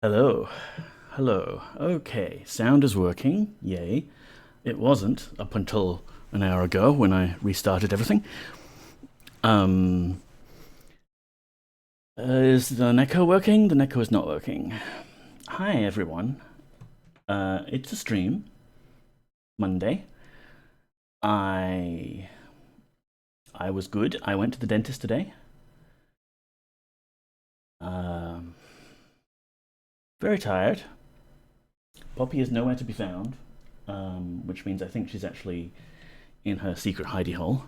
Hello. Hello. Okay, sound is working. Yay. It wasn't up until an hour ago when I restarted everything. Is the Neko working? The Neko is not working. Hi, everyone. It's a stream. Monday. I was good. I went to the dentist today. Very tired. Poppy is nowhere to be found, which means I think she's actually in her secret hidey hole.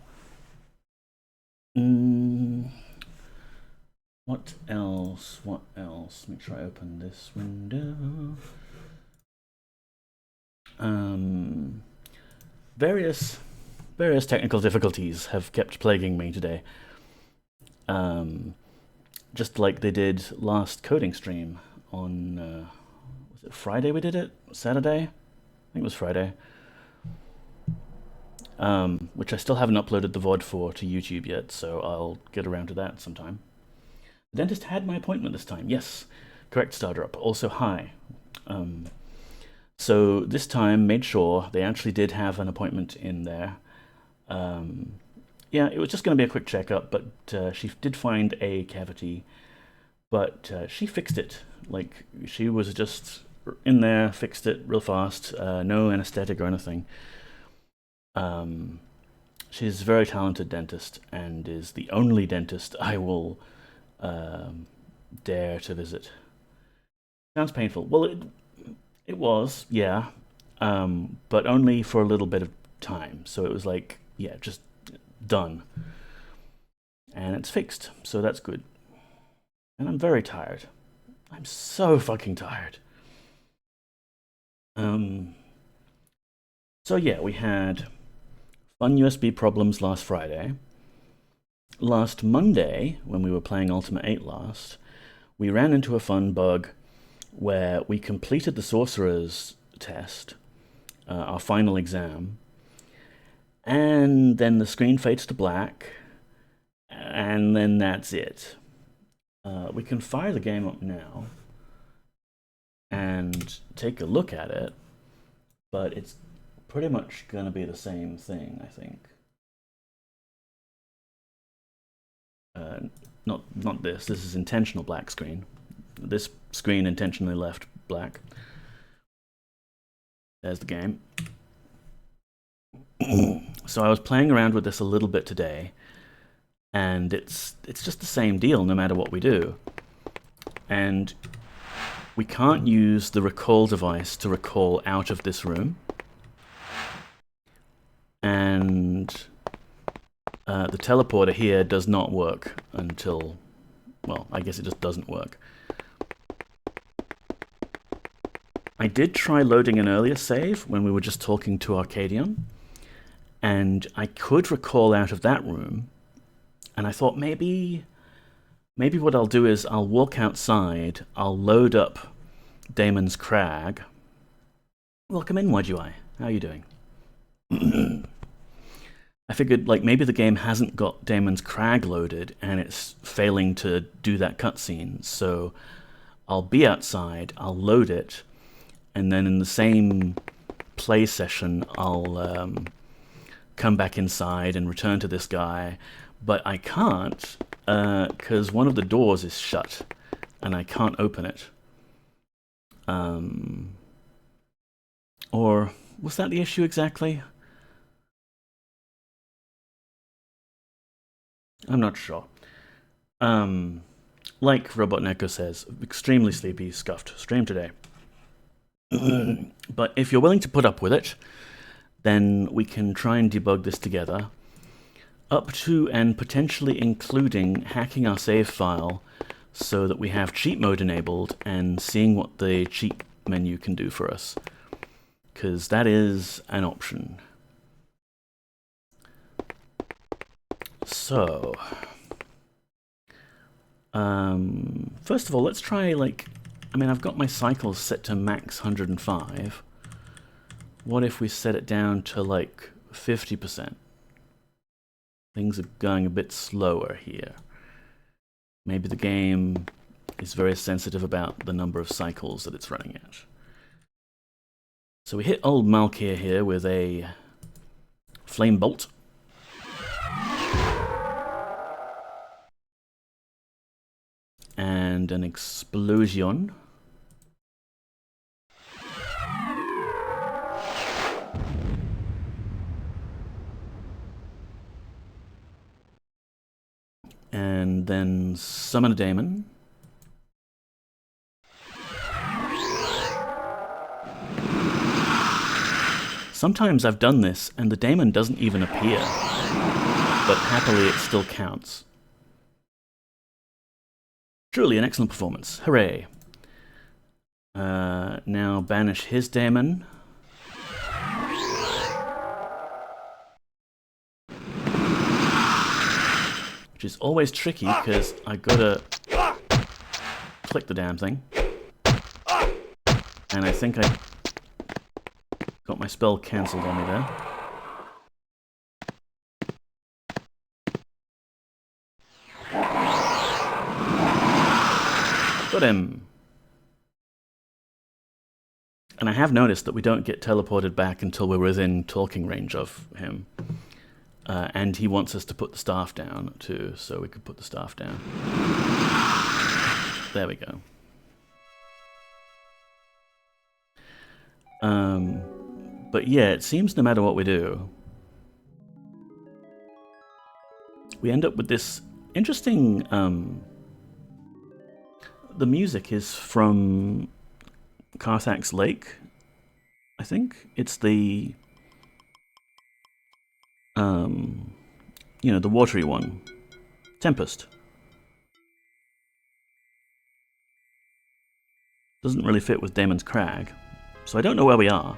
What else? What else? Make sure I open this window. Various technical difficulties have kept plaguing me today. Just like they did last coding stream on was it Friday we did it? Saturday? I think it was Friday. Which I still haven't uploaded the VOD for to YouTube yet, so I'll get around to that sometime. The dentist had my appointment this time. Yes, correct, Stardrop. Also, hi. So this time made sure they actually did have an appointment in there. Yeah, it was just going to be a quick checkup, but she did find a cavity, but she fixed it. Like, she was just in there, fixed it real fast, no anesthetic or anything. She's a very talented dentist and is the only dentist I will dare to visit. Sounds painful. Well, it was, yeah, but only for a little bit of time. So it was like, yeah, just done. And it's fixed, so that's good. And I'm very tired. I'm so fucking tired. So yeah, we had fun USB problems last Friday. Last Monday, when we were playing Ultima VIII last, we ran into a fun bug where we completed the Sorcerer's test, our final exam, and then the screen fades to black, and then that's it. We can fire the game up now and take a look at it, but it's pretty much going to be the same thing, I think. Not this. This is intentional black screen. This screen intentionally left black. There's the game. So I was playing around with this a little bit today, and it's just the same deal no matter what we do. And we can't use the recall device to recall out of this room. And the teleporter here does not work until, well, I guess it just doesn't work. I did try loading an earlier save when we were just talking to Arcadion, and I could recall out of that room, and I thought maybe what I'll do is I'll walk outside, I'll load up Damon's Crag. Welcome in, YGY. How are you doing? I figured, like, maybe the game hasn't got Damon's Crag loaded and it's failing to do that cutscene, so I'll be outside, I'll load it, and then in the same play session, I'll come back inside and return to this guy, but I can't, because one of the doors is shut, and I can't open it. Or was that the issue exactly? I'm not sure. Like Robot Neko says, extremely sleepy, scuffed stream today. But if you're willing to put up with it, then we can try and debug this together, up to and potentially including hacking our save file so that we have cheat mode enabled and seeing what the cheat menu can do for us, because that is an option. So, first of all, let's try, like, I mean, I've got my cycles set to max 105. What if we set it down to, like, 50%? Things are going a bit slower here. Maybe the game is very sensitive about the number of cycles that it's running at. So we hit old Malchir here with a flame bolt. And an explosion. And then summon a daemon. Sometimes I've done this and the daemon doesn't even appear, but happily it still counts. Truly an excellent performance. Hooray. Now banish his daemon. Which is always tricky because I gotta click the damn thing. And I think I got my spell cancelled on me there. Got him. And I have noticed that we don't get teleported back until we're within talking range of him. And he wants us to put the staff down too, so we could put the staff down. There we go. But yeah, it seems no matter what we do, we end up with this interesting... the music is from Carthax Lake, I think. It's the... you know, the watery one. Tempest. Doesn't really fit with Daemon's Crag. So I don't know where we are.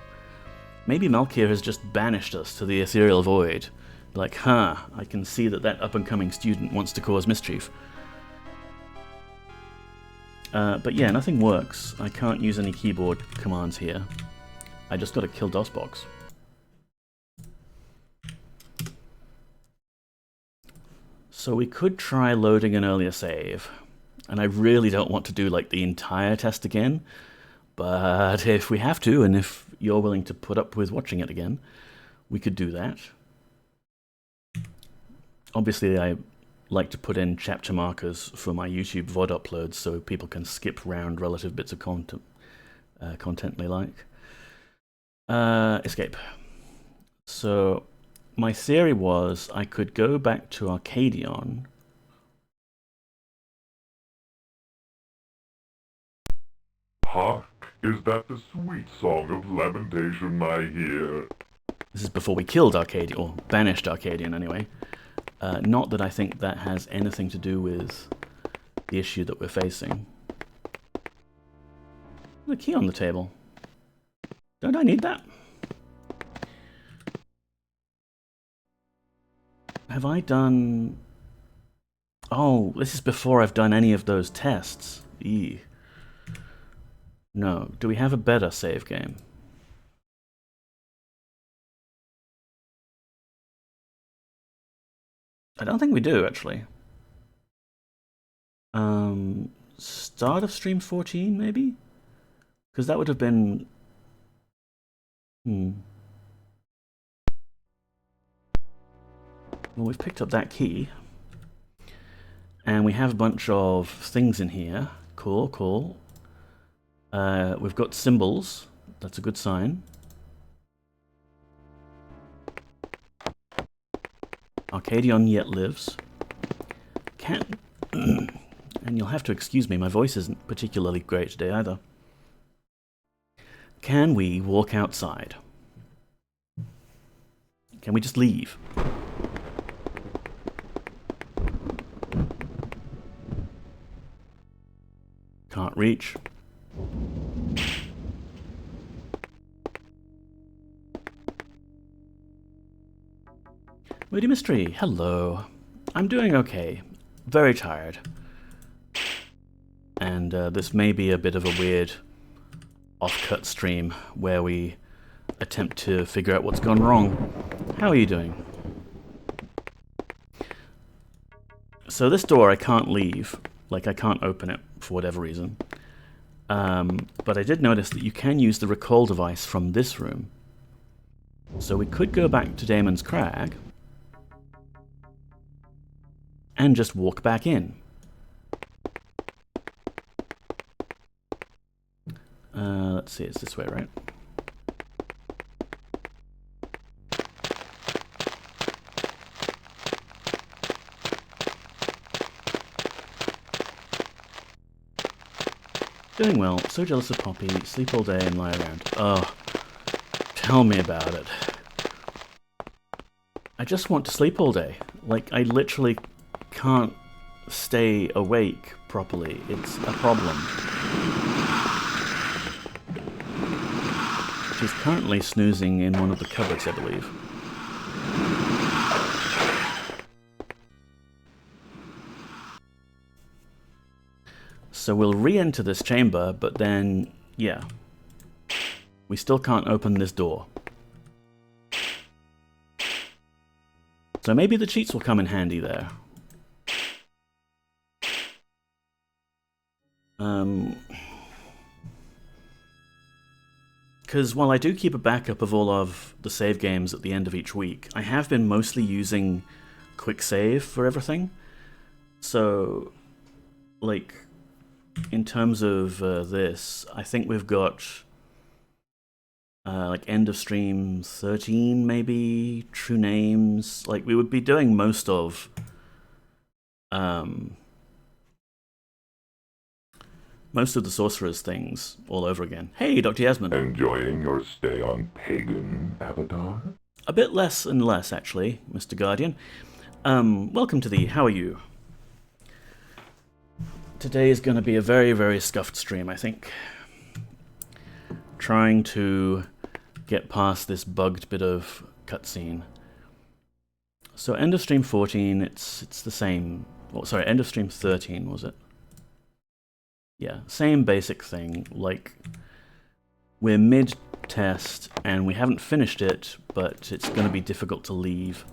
Maybe Malchir has just banished us to the ethereal void. Like, huh, I can see that that up-and-coming student wants to cause mischief. But yeah, nothing works. I can't use any keyboard commands here. I just gotta kill DOSBox. So we could try loading an earlier save. And I really don't want to do like the entire test again. But if we have to, and if you're willing to put up with watching it again, we could do that. Obviously, I like to put in chapter markers for my YouTube VOD uploads so people can skip round relative bits of content they like. Escape. So my theory was I could go back to Arcadion. Hark, is that the sweet song of lamentation I hear? This is before we killed Arcadion, or banished Arcadion anyway. Not that I think that has anything to do with the issue that we're facing. The key on the table. Don't I need that? Have I done... Oh, this is before I've done any of those tests. Eee. No. Do we have a better save game? I don't think we do, actually. Start of stream 14, maybe? Because that would have been... Well, we've picked up that key. And we have a bunch of things in here. Cool, cool. We've got symbols. That's a good sign. Arcadion yet lives. Can... and you'll have to excuse me, my voice isn't particularly great today either. Can we walk outside? Can we just leave? Can't reach. Moody Mystery, hello. I'm doing okay. Very tired. And this may be a bit of a weird off-cut stream where we attempt to figure out what's gone wrong. How are you doing? So this door I can't leave Like, I can't open it for whatever reason. But I did notice that you can use the recall device from this room. So we could go back to Damon's Crag and just walk back in. Let's see, it's this way, right? Doing well, so jealous of Poppy, sleep all day and lie around. Oh, tell me about it. I just want to sleep all day. Like, I literally can't stay awake properly. It's a problem. She's currently snoozing in one of the cupboards, I believe. So we'll re-enter this chamber, but then, yeah. We still can't open this door. So maybe the cheats will come in handy there. Because while I do keep a backup of all of the save games at the end of each week, I have been mostly using quick save for everything. So, like, in terms of this, I think we've got like end of stream 13, maybe, true names. Like, we would be doing most of the sorcerer's things all over again. Hey, Dr. Yasmin. Enjoying your stay on Pagan, Avatar? A bit less and less, actually, Mr. Guardian. Welcome to the How Are You? Today is going to be a very, very scuffed stream, I think. Trying to get past this bugged bit of cutscene. So end of stream 14, it's the same. Oh, sorry, end of stream 13, was it? Yeah, same basic thing. Like, we're mid-test, and we haven't finished it, but it's going to be difficult to leave.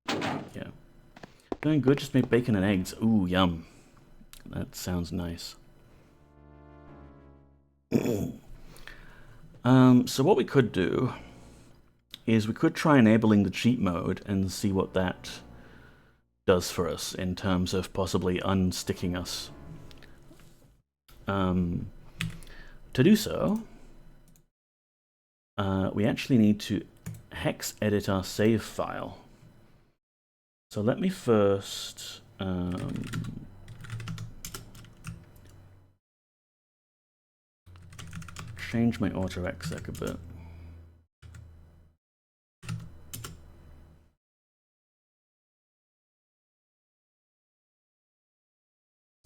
Yeah. Doing good, just made bacon and eggs. Ooh, yum. That sounds nice. So what we could do is we could try enabling the cheat mode and see what that does for us in terms of possibly unsticking us. To do so, we actually need to hex edit our save file. So let me first change my auto-exec a bit.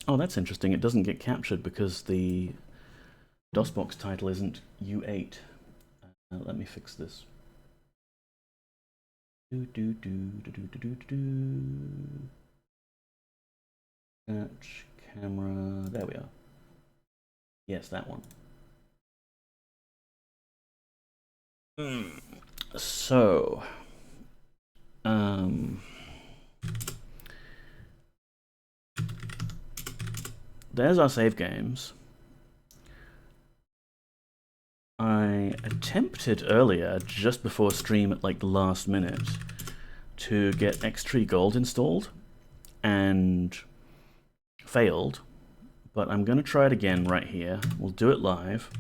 Oh, that's interesting. It doesn't get captured because the DOSBox title isn't U8. Let me fix this. Catch camera. There we are. Yes, that one. So, there's our save games. I attempted earlier, just before stream at like the last minute, to get XTree Gold installed, and failed, but I'm going to try it again right here. We'll do it live.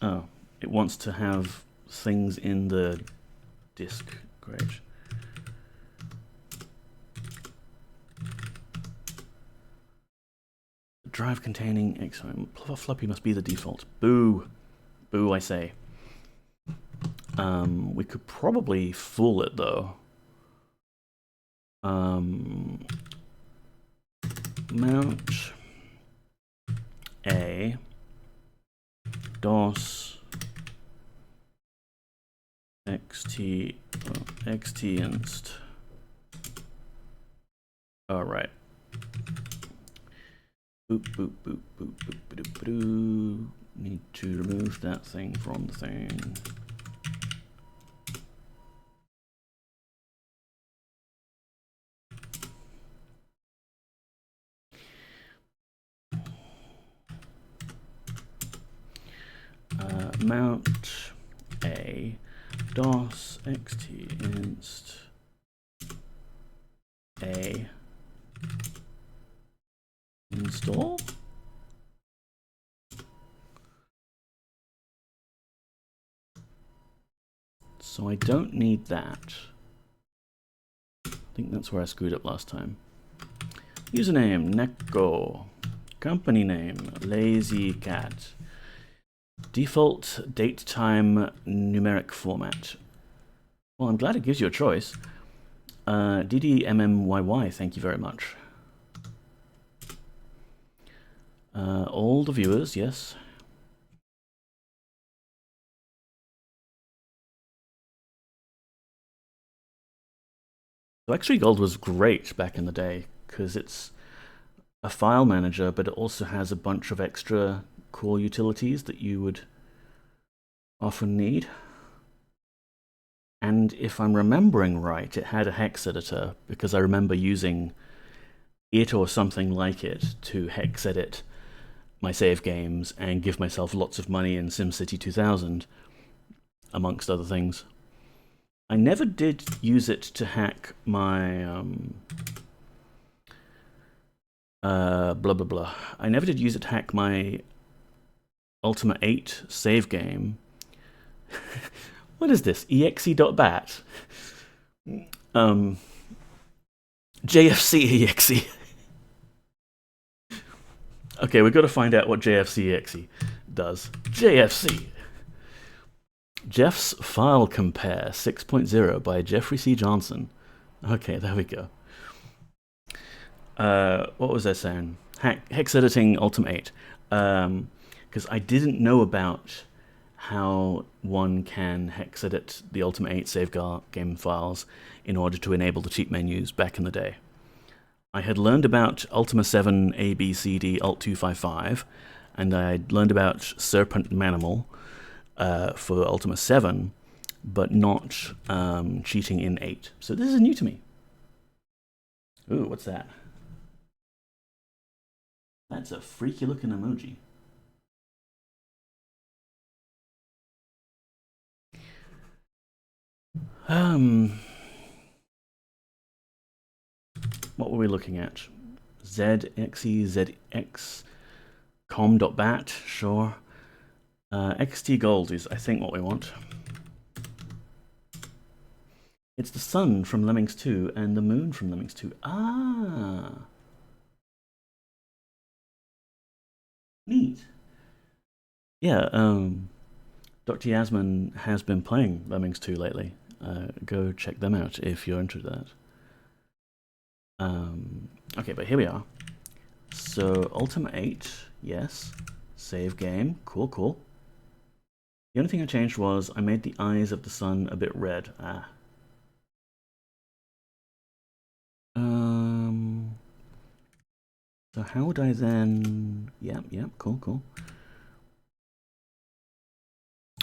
Oh, it wants to have things in the disk. Great. Drive containing floppy must be the default. Boo. Boo, I say. We could probably fool it, though. Mount a DOS xtinst. All right. Boop, boop, boop, boop, boop, boop, boop, boop. Need to remove that thing from the thing. mount a DOS xtinst a install. So I don't need that. I think that's where I screwed up last time. Username, Neko. Company name, Lazy Cat. Default date time numeric format. Well, I'm glad it gives you a choice. DDMMYY, thank you very much. All the viewers, yes. So XTree Gold was great back in the day because it's a file manager, but it also has a bunch of extra core utilities that you would often need. And if I'm remembering right, it had a hex editor because I remember using it or something like it to hex edit my save games and give myself lots of money in SimCity 2000, amongst other things. I never did use it to hack my blah blah blah. I never did use it to hack my Ultima VIII save game. What is this? exe.bat? JFC exe. Okay, we've got to find out what JFC exe does. JFC. Jeff's File Compare 6.0 by Jeffrey C. Johnson. Okay, there we go. What was I saying? Hex editing Ultima 8. Because I didn't know about how one can hex edit the Ultima 8 save game files in order to enable the cheat menus back in the day. I had learned about Ultima 7 ABCD Alt 255, and I had learned about Serpent Manimal for Ultima 7, but not cheating in 8. So this is new to me. Ooh, what's that? That's a freaky looking emoji. What were we looking at? ZXE, ZX, com.bat, sure. XT Gold is, I think, what we want. It's the sun from Lemmings 2 and the moon from Lemmings 2. Ah! Neat. Yeah, Dr. Yasmin has been playing Lemmings 2 lately. Go check them out if you're interested. Okay, but here we are. So, Ultima 8, yes. Save game, cool, cool. The only thing I changed was I made the eyes of the sun a bit red. Ah. So how would I then... Yep, cool, cool.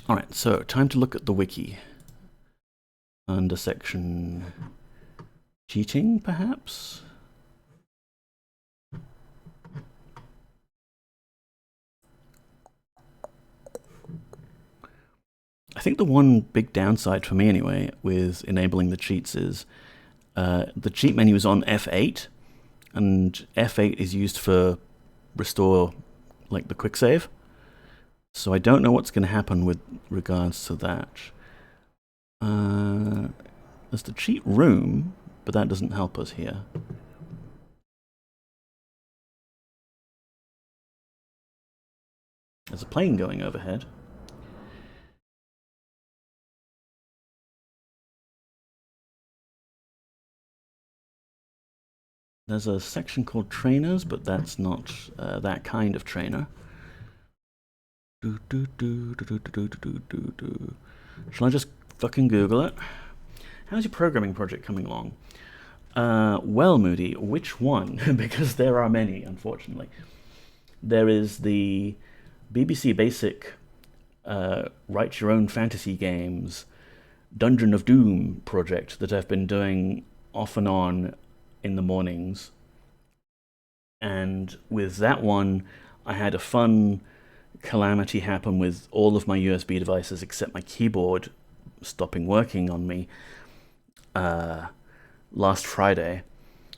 Alright, so time to look at the wiki. Under section... cheating, perhaps? I think the one big downside for me anyway with enabling the cheats is the cheat menu is on F8, and F8 is used for restore, like the quick save. So I don't know what's going to happen with regards to that. There's the cheat room, but that doesn't help us here. There's a plane going overhead. There's a section called trainers, but that's not that kind of trainer. Shall I just fucking Google it? How's your programming project coming along? Well, Moody, which one? Because there are many, unfortunately. There is the BBC Basic Write Your Own Fantasy Games Dungeon of Doom project that I've been doing off and on in the mornings. And with that one, I had a fun calamity happen with all of my USB devices except my keyboard stopping working on me last Friday.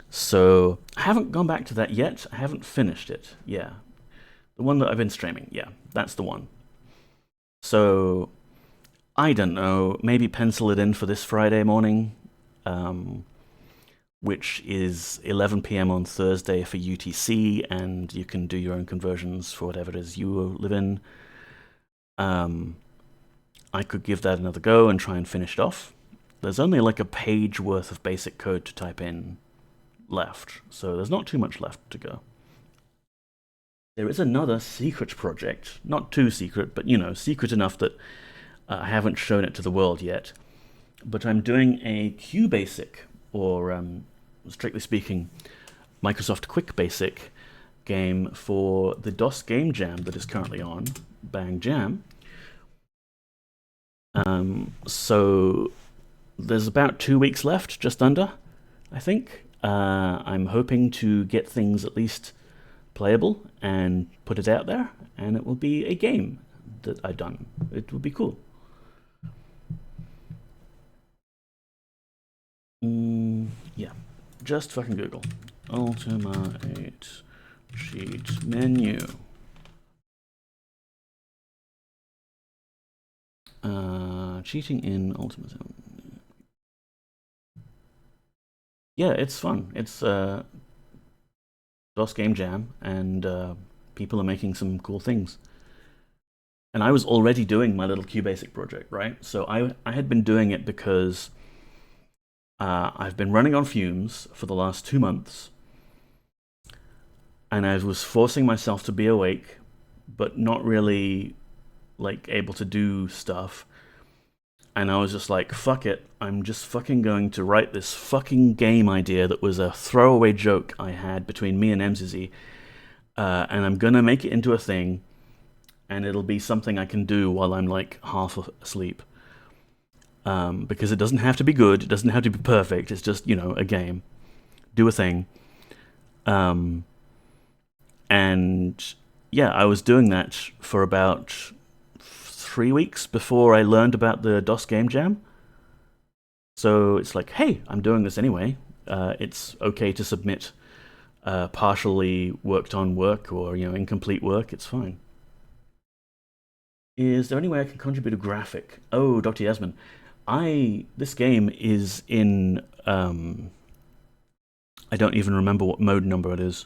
So I haven't gone back to that yet. I haven't finished it. Yeah. The one that I've been streaming. Yeah, that's the one. So I don't know. Maybe pencil it in for this Friday morning, which is 11 p.m. on Thursday for UTC, and you can do your own conversions for whatever it is you live in. I could give that another go and try and finish it off. There's only like a page worth of basic code to type in left, so there's not too much left to go. There is another secret project, not too secret, but secret enough that I haven't shown it to the world yet. But I'm doing a QBasic, or strictly speaking, Microsoft Quick Basic game for the DOS Game Jam that is currently on, Bang Jam. So there's about 2 weeks left, just under, I think. I'm hoping to get things at least playable and put it out there, and it will be a game that I've done. It will be cool. Yeah, just fucking Google Ultima VIII cheat menu. Cheating in Ultima VIII. Yeah, it's fun. It's DOS Game Jam, and people are making some cool things. And I was already doing my little QBasic project, right? So I had been doing it because I've been running on fumes for the last 2 months, and I was forcing myself to be awake, but not really able to do stuff. And I was just like, fuck it, I'm just fucking going to write this fucking game idea that was a throwaway joke I had between me and MZZ, and I'm gonna make it into a thing, and it'll be something I can do while I'm half asleep. Because it doesn't have to be good, it doesn't have to be perfect, it's just, a game. Do a thing. And yeah, I was doing that for about 3 weeks before I learned about the DOS Game Jam. So it's like, hey, I'm doing this anyway. It's okay to submit partially worked on work or incomplete work. It's fine. Is there any way I can contribute a graphic? Oh, Dr. Yasmin, this game is in I don't even remember what mode number it is.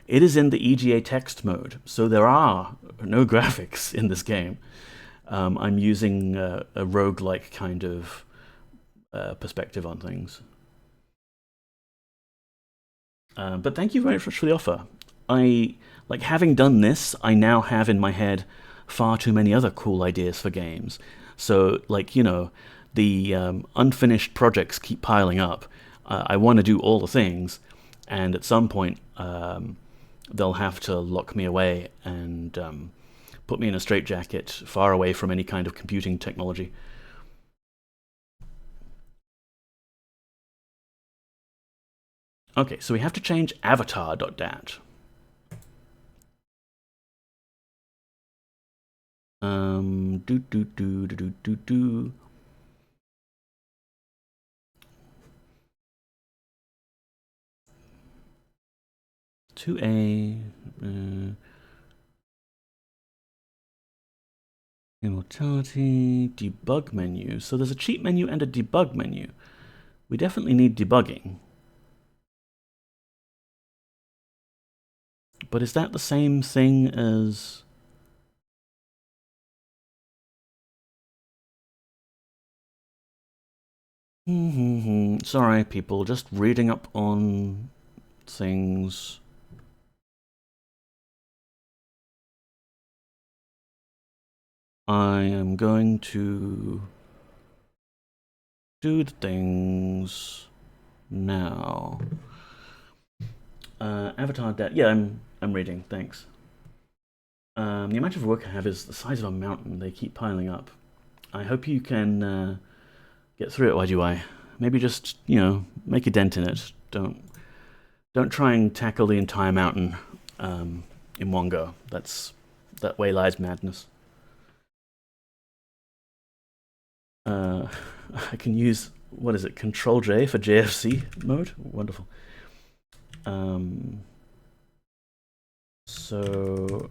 It is in the EGA text mode, so there are no graphics in this game. I'm using a roguelike kind of perspective on things. But thank you very much for the offer. Having done this, I now have in my head far too many other cool ideas for games. So, the unfinished projects keep piling up. I want to do all the things, and at some point, they'll have to lock me away and put me in a straitjacket far away from any kind of computing technology. Okay, so we have to change avatar.dat. Do. 2A. Immortality, debug menu. So there's a cheat menu and a debug menu. We definitely need debugging. But is that the same thing as... Sorry, people, just reading up on things. I am going to do the things now. Avatar debt. Yeah, I'm reading. Thanks. The amount of work I have is the size of a mountain. They keep piling up. I hope you can get through it. Why do I? Maybe just make a dent in it. Don't try and tackle the entire mountain in one go. That's that way lies madness. I can use, what is it, Control J for JFC mode? Wonderful. So...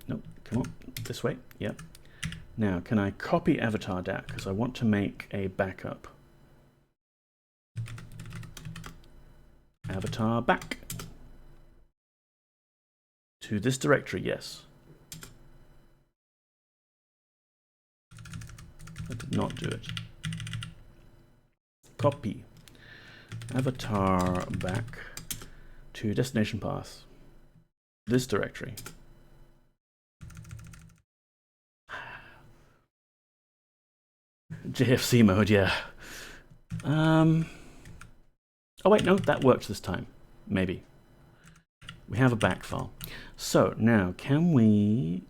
Nope, come on, this way, yep. Now, can I copy avatar dat? Because I want to make a backup. Avatar back. To this directory, yes. I did not do it. Copy. Avatar back to destination path. This directory. JFC mode, yeah. Oh wait, no, that works this time. Maybe. We have a back file. So now, can we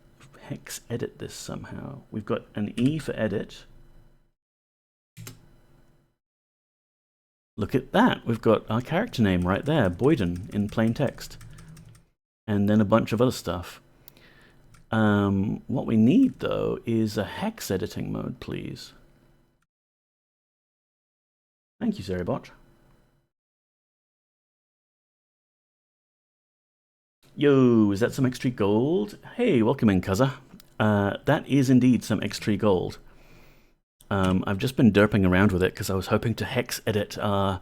hex edit this somehow? We've got an E for edit. Look at that. We've got our character name right there, Boyden, in plain text. And then a bunch of other stuff. What we need, though, is a hex editing mode, please. Thank you, Zeribot. Yo, is that some XTree Gold? Hey, welcome in, Cuzza. That is indeed some XTree Gold. I've just been derping around with it because I was hoping to hex edit our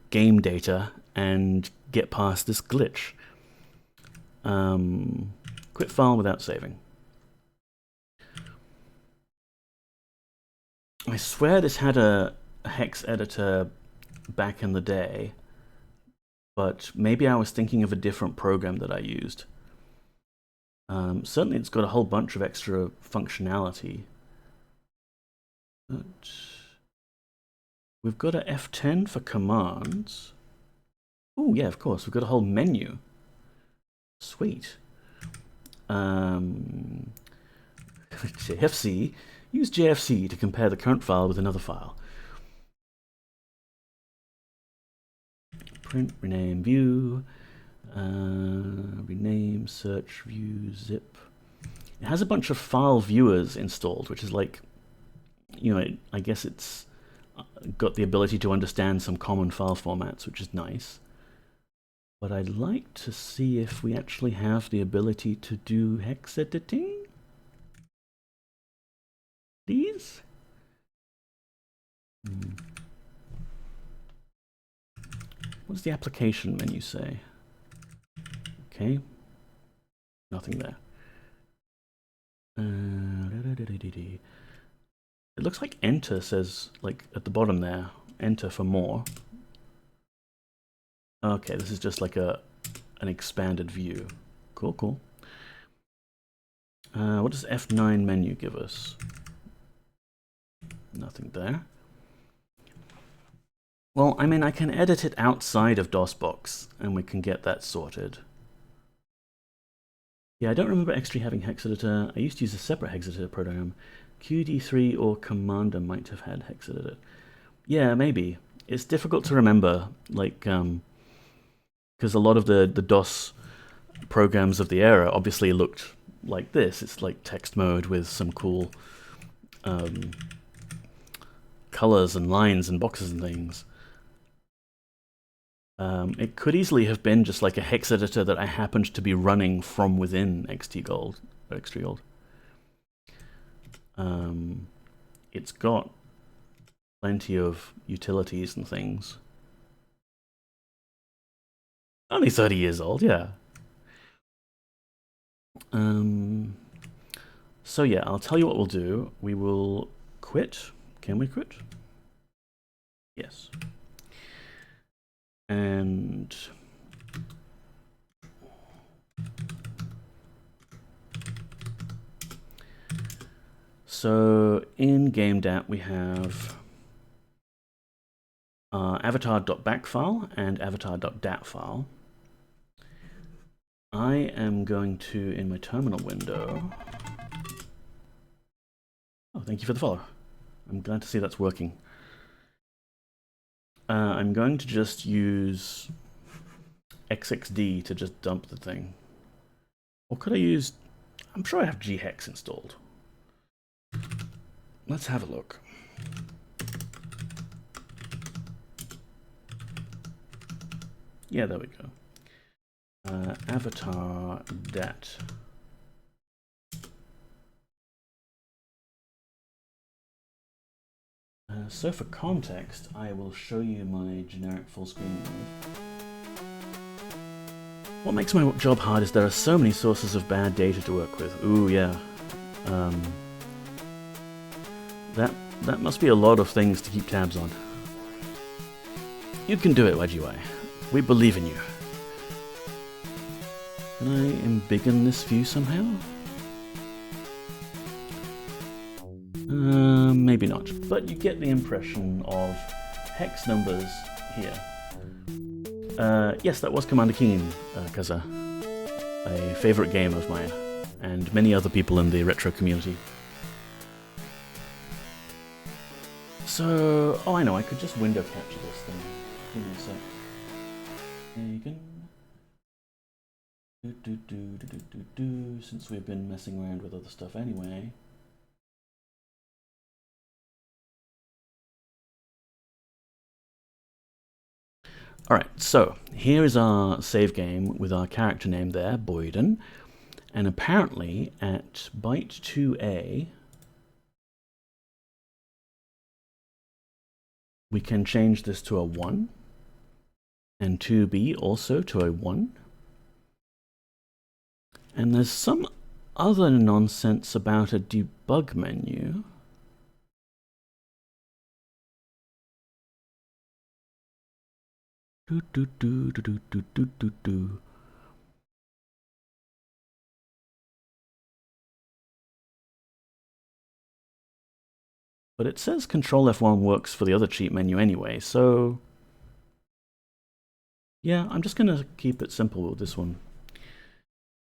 game data and get past this glitch. Quit file without saving. I swear this had a hex editor back in the day, but maybe I was thinking of a different program that I used. Certainly it's got a whole bunch of extra functionality. But we've got a F10 for commands. Oh yeah, of course, we've got a whole menu. Sweet. JFC. Use JFC to compare the current file with another file. Print, rename, view, rename, search, view, zip. It has a bunch of file viewers installed, which is like, you know, I guess it's got the ability to understand some common file formats, which is nice. But I'd like to see if we actually have the ability to do hex editing. Please? What does the application menu say? Okay. Nothing there. It looks like enter says, like, at the bottom there, enter for more. Okay, this is just like an expanded view. Cool, cool. What does F9 menu give us? Nothing there. Well, I mean, I can edit it outside of DOSBox, and we can get that sorted. Yeah, I don't remember XTree having hex editor. I used to use a separate hex editor program. QD3 or Commander might have had hex editor. Yeah, maybe. It's difficult to remember, like, because a lot of the DOS programs of the era obviously looked like this. It's like text mode with some cool colors and lines and boxes and things. It could easily have been just like a hex editor that I happened to be running from within XTree Gold. It's got plenty of utilities and things. Only 30 years old, yeah. So yeah, I'll tell you what we'll do. We will quit. Can we quit? Yes. And so in game.dat we have avatar.back file and avatar.dat file. I am going to, in my terminal window... Oh, thank you for the follow. I'm glad to see that's working. I'm going to just use XXD to just dump the thing. Or could I use... I'm sure I have GHex installed. Let's have a look. Yeah, there we go. Avatar dat. So for context, I will show you my generic full screen mode. What makes my job hard is there are so many sources of bad data to work with. Ooh, yeah. That must be a lot of things to keep tabs on. You can do it, YGY. We believe in you. Can I embiggen this view somehow? Maybe not, but you get the impression of hex numbers here. Yes, that was Commander Keen, Kaza, a favourite game of mine, and many other people in the retro community. So, oh, I know, I could just window capture this thing. Give me a sec. Pagan. Since we've been messing around with other stuff anyway. Alright, so here is our save game with our character name there, Boyden, and apparently at byte 2A we can change this to a 1, and 2B also to a 1, and there's some other nonsense about a debug menu. But it says Control F1 works for the other cheat menu anyway, so yeah, I'm just gonna keep it simple with this one.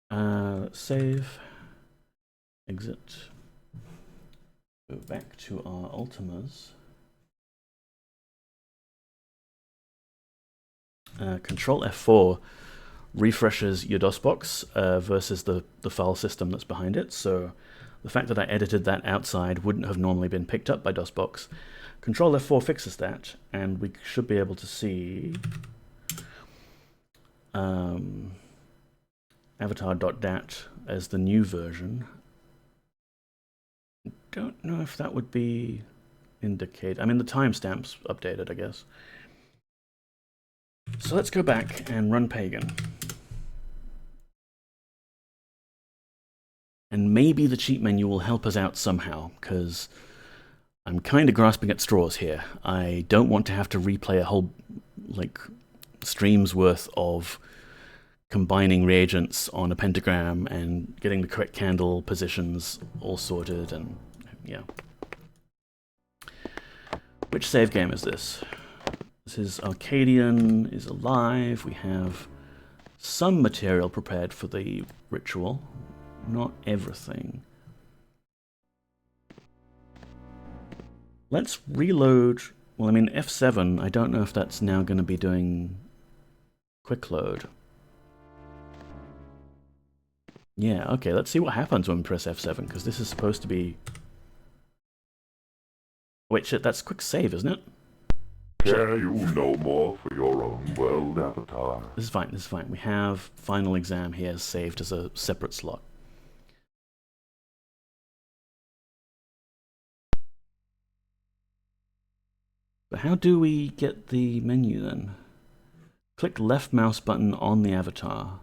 Let's save, exit, go back to our Ultimas. Control F4 refreshes your DOSBox versus the file system that's behind it. So the fact that I edited that outside wouldn't have normally been picked up by DOSBox. Control F4 fixes that, and we should be able to see avatar.dat as the new version. I don't know if that would be indicate. I mean, the timestamp's updated, I guess. So let's go back and run Pagan. And maybe the cheat menu will help us out somehow, because I'm kind of grasping at straws here. I don't want to have to replay a whole, like, stream's worth of combining reagents on a pentagram and getting the correct candle positions all sorted, and yeah. Which save game is this? This is Arcadian is alive. We have some material prepared for the ritual. Not everything. Let's reload. Well, I mean, F7, I don't know if that's now going to be doing quick load. Yeah, okay, let's see what happens when we press F7, because this is supposed to be... Wait, shit, that's quick save, isn't it? Care you no more for your own world, Avatar? This is fine, this is fine. We have final exam here saved as a separate slot. But how do we get the menu then? Click left mouse button on the avatar.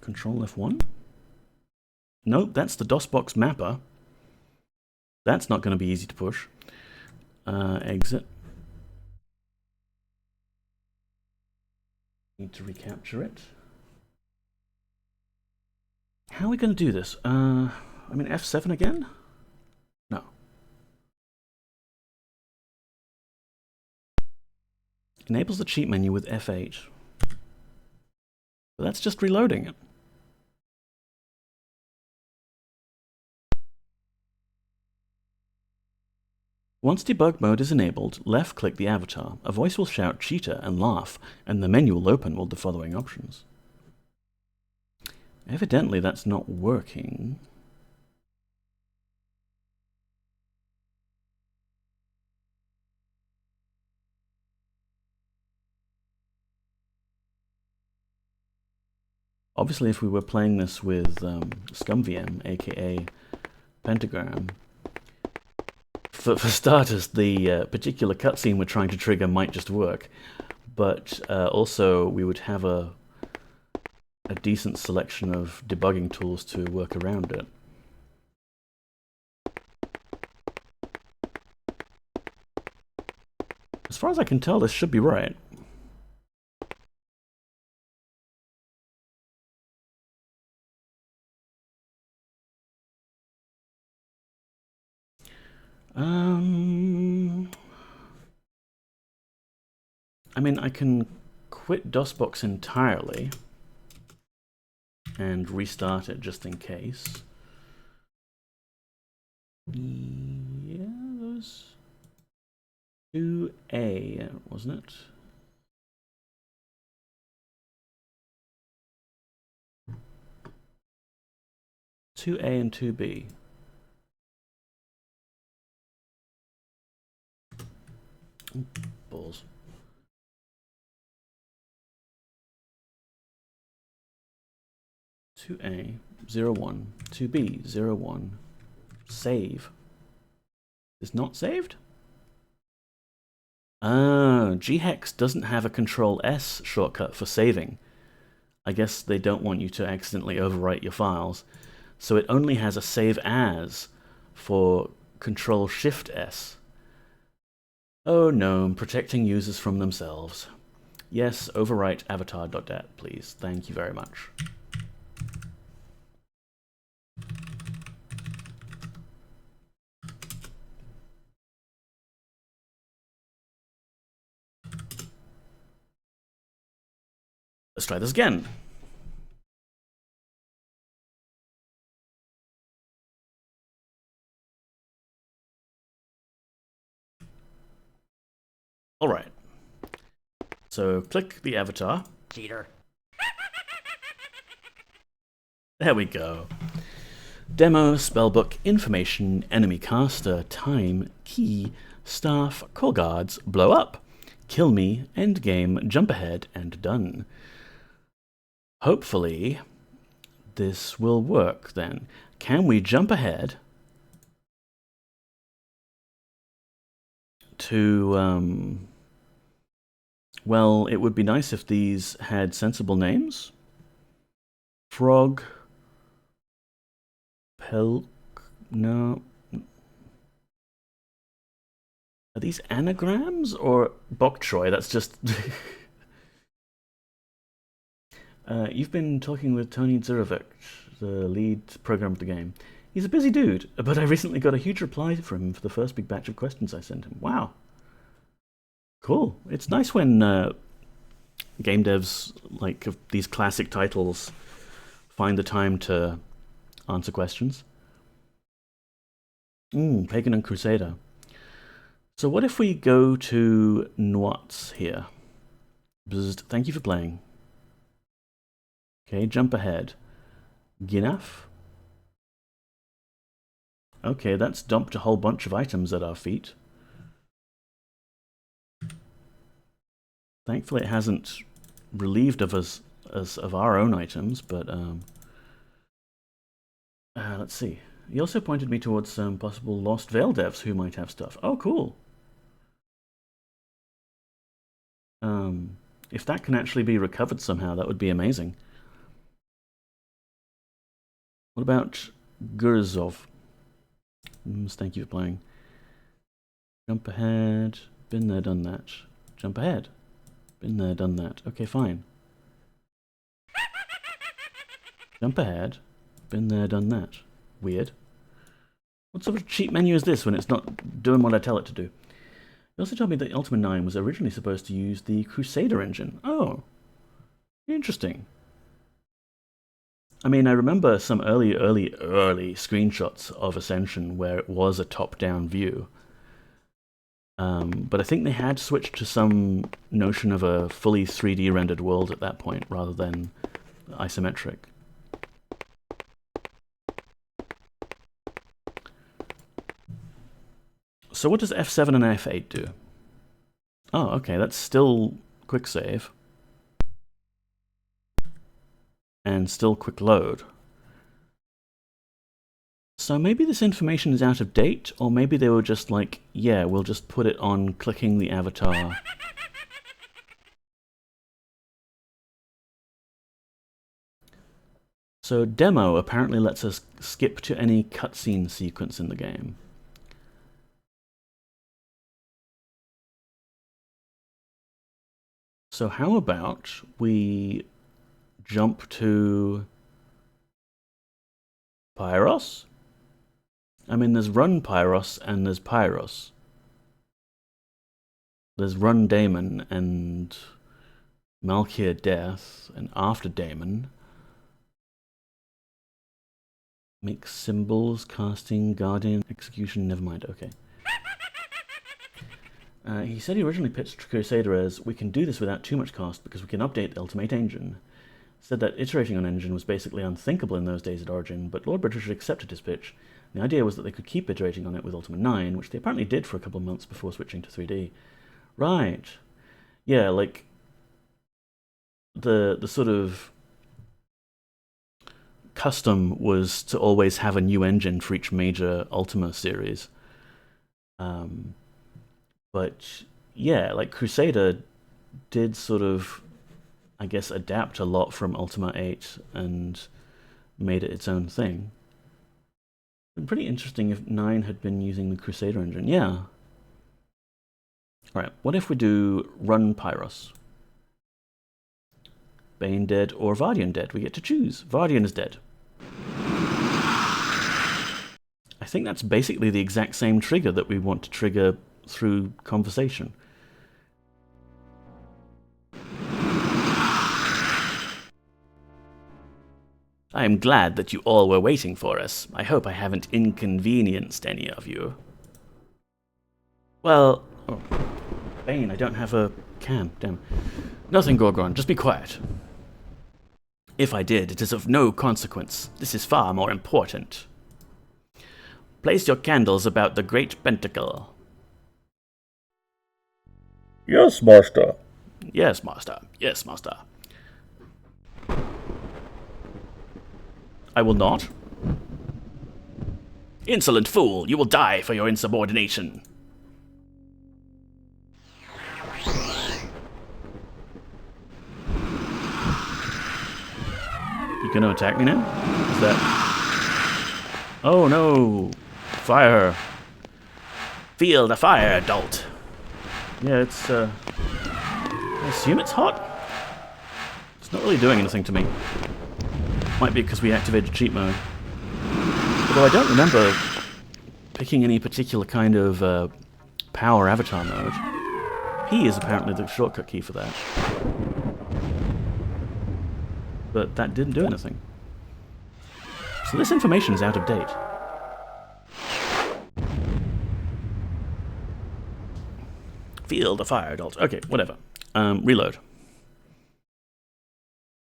Control F1? Nope, that's the DOSBox mapper. That's not going to be easy to push. Exit. Need to recapture it. How are we going to do this? I mean, F7 again? No. Enables the cheat menu with F8. But that's just reloading it. Once debug mode is enabled, left-click the avatar. A voice will shout cheater and laugh, and the menu will open with the following options. Evidently that's not working. Obviously, if we were playing this with ScumVM, aka Pentagram, for starters, the particular cutscene we're trying to trigger might just work, but also we would have a decent selection of debugging tools to work around it. As far as I can tell, this should be right. I mean, I can quit DOSBox entirely and restart it just in case. Yeah, those 2A, wasn't it? Two A and 2B. Balls. Two A 01, 2B 01. Save. Is not saved? Ah, GHex doesn't have a Control S shortcut for saving. I guess they don't want you to accidentally overwrite your files, so it only has a save as for Control Shift S. Oh no, protecting users from themselves. Yes, overwrite avatar.dat, please. Thank you very much. Let's try this again. All right. So click the avatar. Cheater. There we go. Demo, spellbook, information, enemy caster, time, key, staff, call guards, blow up, kill me, end game, jump ahead, and done. Hopefully, this will work then. Can we jump ahead to, well, it would be nice if these had sensible names. Frog. Pelk. No. Are these anagrams or bok choy? That's just. You've been talking with Tony Zurovic, the lead programmer of the game. He's a busy dude, but I recently got a huge reply from him for the first big batch of questions I sent him. Wow. Cool. It's nice when game devs like of these classic titles find the time to answer questions. Pagan and Crusader. So what if we go to Nwats here? Bzzzt, thank you for playing. Okay, jump ahead. Ginaf? Okay, that's dumped a whole bunch of items at our feet. Thankfully it hasn't relieved of us of our own items, but let's see. He also pointed me towards some possible Lost Veil devs who might have stuff. Oh, cool. If that can actually be recovered somehow, that would be amazing. What about Gurzov? Thank you for playing. Jump ahead. Been there, done that. Jump ahead. Been there, done that. Okay, fine. Jump ahead. Been there, done that. Weird. What sort of cheat menu is this when it's not doing what I tell it to do? He also told me that Ultima IX was originally supposed to use the Crusader engine. Oh. Interesting. I mean, I remember some early screenshots of Ascension where it was a top-down view. But I think they had switched to some notion of a fully 3D rendered world at that point, rather than isometric. So what does F7 and F8 do? Oh, okay, that's still quick save. And still quick load. So maybe this information is out of date, or maybe they were just like, yeah, we'll just put it on clicking the avatar. So demo apparently lets us skip to any cutscene sequence in the game. So how about we jump to Pyros? I mean, there's Run Pyros and there's Pyros. There's Run Daemon and Malchir Death, and After Daemon. Make symbols, casting, guardian, execution, never mind, okay. He said he originally pitched Crusader as, we can do this without too much cost because we can update the Ultimate engine. Said that iterating on engine was basically unthinkable in those days at Origin, but Lord British accepted his pitch. The idea was that they could keep iterating on it with Ultima 9, which they apparently did for a couple of months before switching to 3D. Right. Yeah, like, the sort of custom was to always have a new engine for each major Ultima series. But yeah, like Crusader did sort of, I guess, adapt a lot from Ultima 8 and made it its own thing. It'd be pretty interesting if 9 had been using the Crusader engine. Yeah. Alright, what if we do Run Pyros? Bane dead or Vardian dead? We get to choose. Vardian is dead. I think that's basically the exact same trigger that we want to trigger through conversation. I am glad that you all were waiting for us. I hope I haven't inconvenienced any of you. Well... Oh. Bane, I don't have a cam. Damn. Nothing, Gorgon. Just be quiet. If I did, it is of no consequence. This is far more important. Place your candles about the great pentacle. Yes, master. Yes, master. Yes, master. I will not. Insolent fool, you will die for your insubordination. You gonna attack me now? Is that... Oh no! Fire! Feel the fire, dolt! Yeah, it's, I assume it's hot? It's not really doing anything to me. Might be because we activated cheat mode. Although I don't remember picking any particular kind of power avatar mode. P is apparently the shortcut key for that. But that didn't do anything. So this information is out of date. Feel the fire, adult. Okay, whatever. Reload.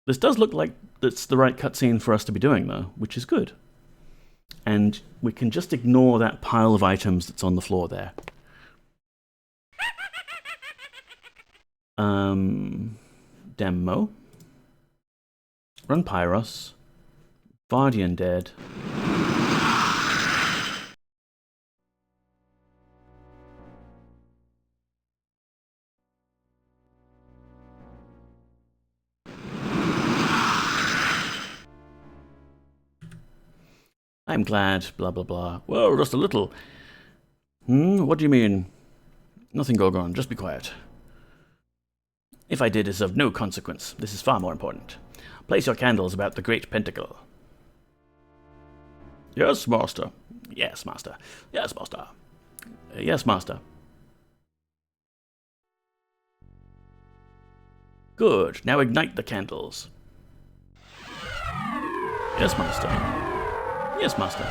This does look like it's the right cutscene for us to be doing, though, which is good. And we can just ignore that pile of items that's on the floor there. Demo. Run Pyros. Vardian dead. I'm glad, blah blah blah. Well, just a little. What do you mean? Nothing, Gorgon, just be quiet. If I did, is of no consequence. This is far more important. Place your candles about the great pentacle. Yes, master. Yes, master. Yes, master. Yes, master. Good. Now ignite the candles. Yes, master. Yes, master.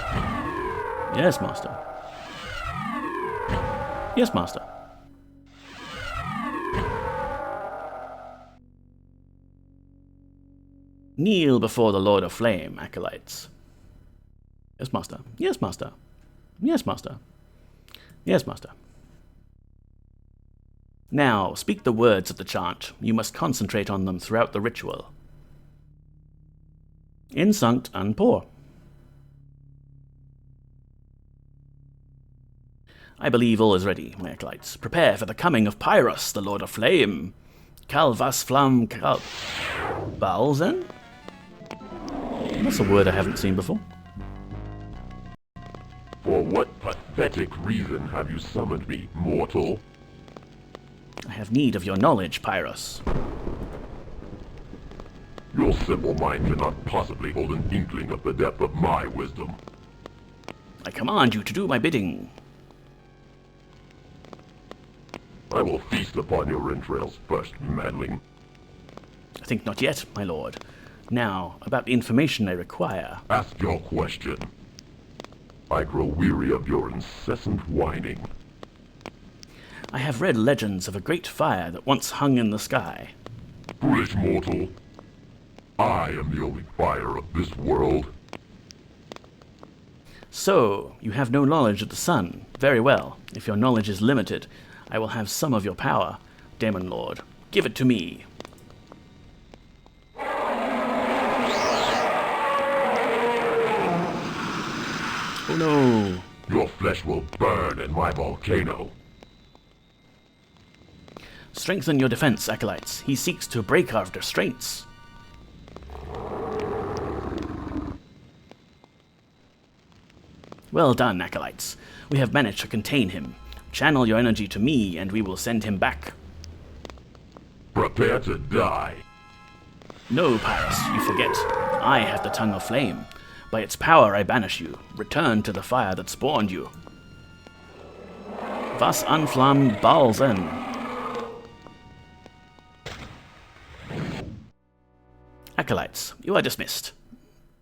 Yes, master. Yes, master. Kneel before the Lord of Flame, acolytes. Yes, master. Yes, master. Yes, master. Yes, master. Now, speak the words of the chant. You must concentrate on them throughout the ritual. Insunct and pour. I believe all is ready, my acolytes. Prepare for the coming of Pyrrhus, the Lord of Flame. Calvas flam cal... Balzen? That's a word I haven't seen before. For what pathetic reason have you summoned me, mortal? I have need of your knowledge, Pyrrhus. Your simple mind cannot possibly hold an inkling of the depth of my wisdom. I command you to do my bidding. I will feast upon your entrails first, madling. I think not yet, my lord. Now, about the information I require. Ask your question. I grow weary of your incessant whining. I have read legends of a great fire that once hung in the sky. Foolish mortal. I am the only fire of this world. So, you have no knowledge of the sun. Very well. If your knowledge is limited, I will have some of your power. Demon Lord, give it to me. Oh no. Your flesh will burn in my volcano. Strengthen your defense, acolytes. He seeks to break our restraints. Well done, acolytes. We have managed to contain him. Channel your energy to me, and we will send him back. Prepare to die. No, Pyrrhus, you forget. I have the tongue of flame. By its power I banish you. Return to the fire that spawned you. Was anflammen Balzen. Acolytes, you are dismissed.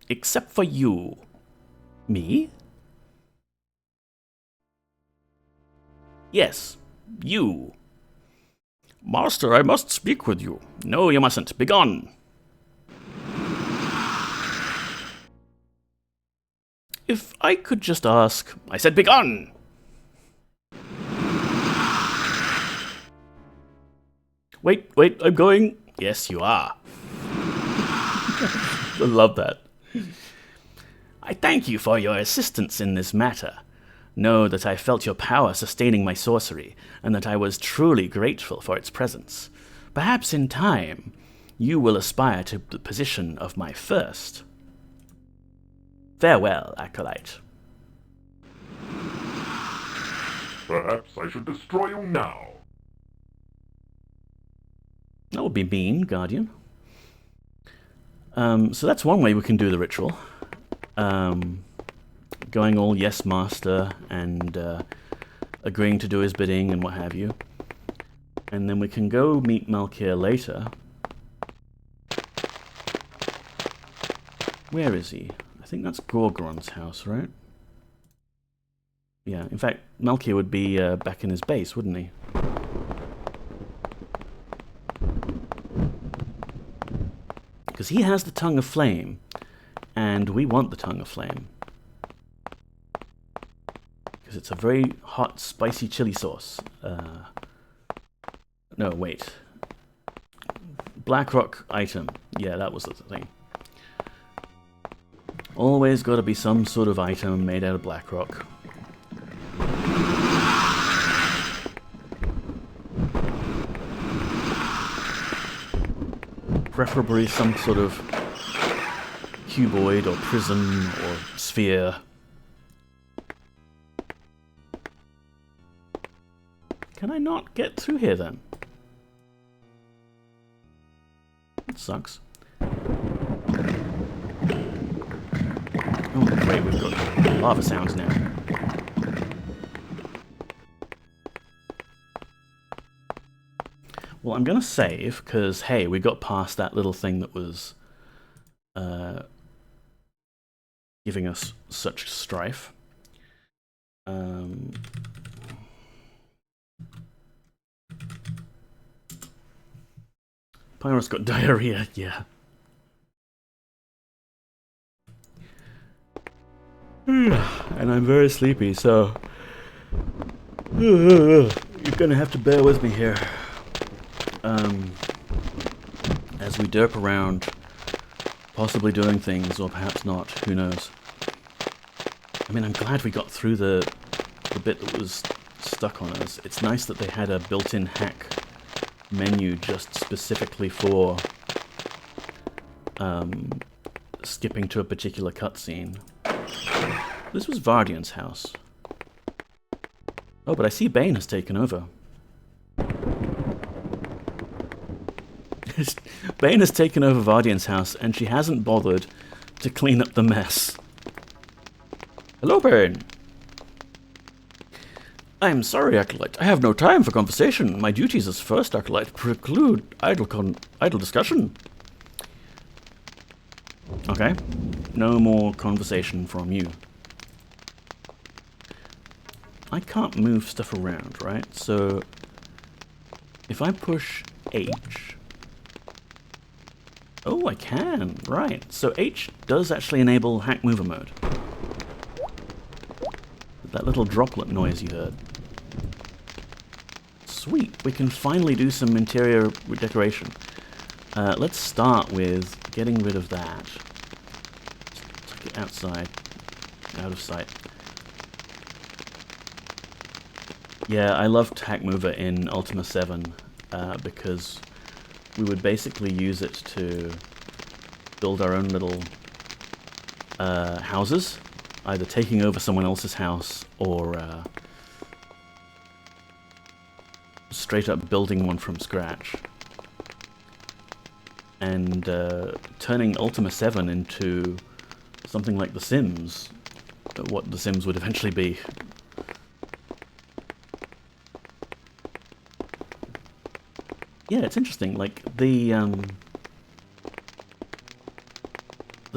Except for you. Me? Yes, you. Master, I must speak with you. No, you mustn't. Begone. If I could just ask... I said begone! Wait, I'm going... Yes, you are. I love that. I thank you for your assistance in this matter. Know that I felt your power sustaining my sorcery, and that I was truly grateful for its presence. Perhaps in time, you will aspire to the position of my first. Farewell, acolyte. Perhaps I should destroy you now. That would be mean, Guardian. So that's one way we can do the ritual. Going all yes, master, and agreeing to do his bidding and what have you. And then we can go meet Malchir later. Where is he? I think that's Gorgron's house, right? Yeah, in fact, Malchir would be back in his base, wouldn't he? Because he has the Tongue of Flame, and we want the Tongue of Flame. Because it's a very hot, spicy chili sauce. No, wait. Blackrock item. Yeah, that was the thing. Always got to be some sort of item made out of Blackrock. Preferably some sort of cuboid or prism or sphere. Can I not get through here then? That sucks. Oh great, we've got lava sounds now. Well, I'm going to save, because, hey, we got past that little thing that was giving us such strife. Pyrrhus got diarrhea, yeah. And I'm very sleepy, so you're gonna have to bear with me here. As we derp around, possibly doing things, or perhaps not, who knows. I mean, I'm glad we got through the bit that was stuck on us. It's nice that they had a built-in hack menu just specifically for skipping to a particular cutscene. This was Vardian's house. Oh, but I see Bane has taken over. Bane has taken over Vardian's house, and she hasn't bothered to clean up the mess. Hello, Bane. I'm sorry, Acolyte. I have no time for conversation. My duties as first Acolyte preclude idle discussion. Okay. No more conversation from you. I can't move stuff around, right? So if I push H... Oh, I can. Right. So H does actually enable Hackmover mode. That little droplet noise you heard. Sweet. We can finally do some interior decoration. Let's start with getting rid of that. Tuck it outside. Out of sight. Yeah, I loved Hackmover in Ultima VIII because we would basically use it to build our own little houses, either taking over someone else's house or straight up building one from scratch. And turning Ultima VII into something like The Sims, what The Sims would eventually be. Yeah, it's interesting. Like the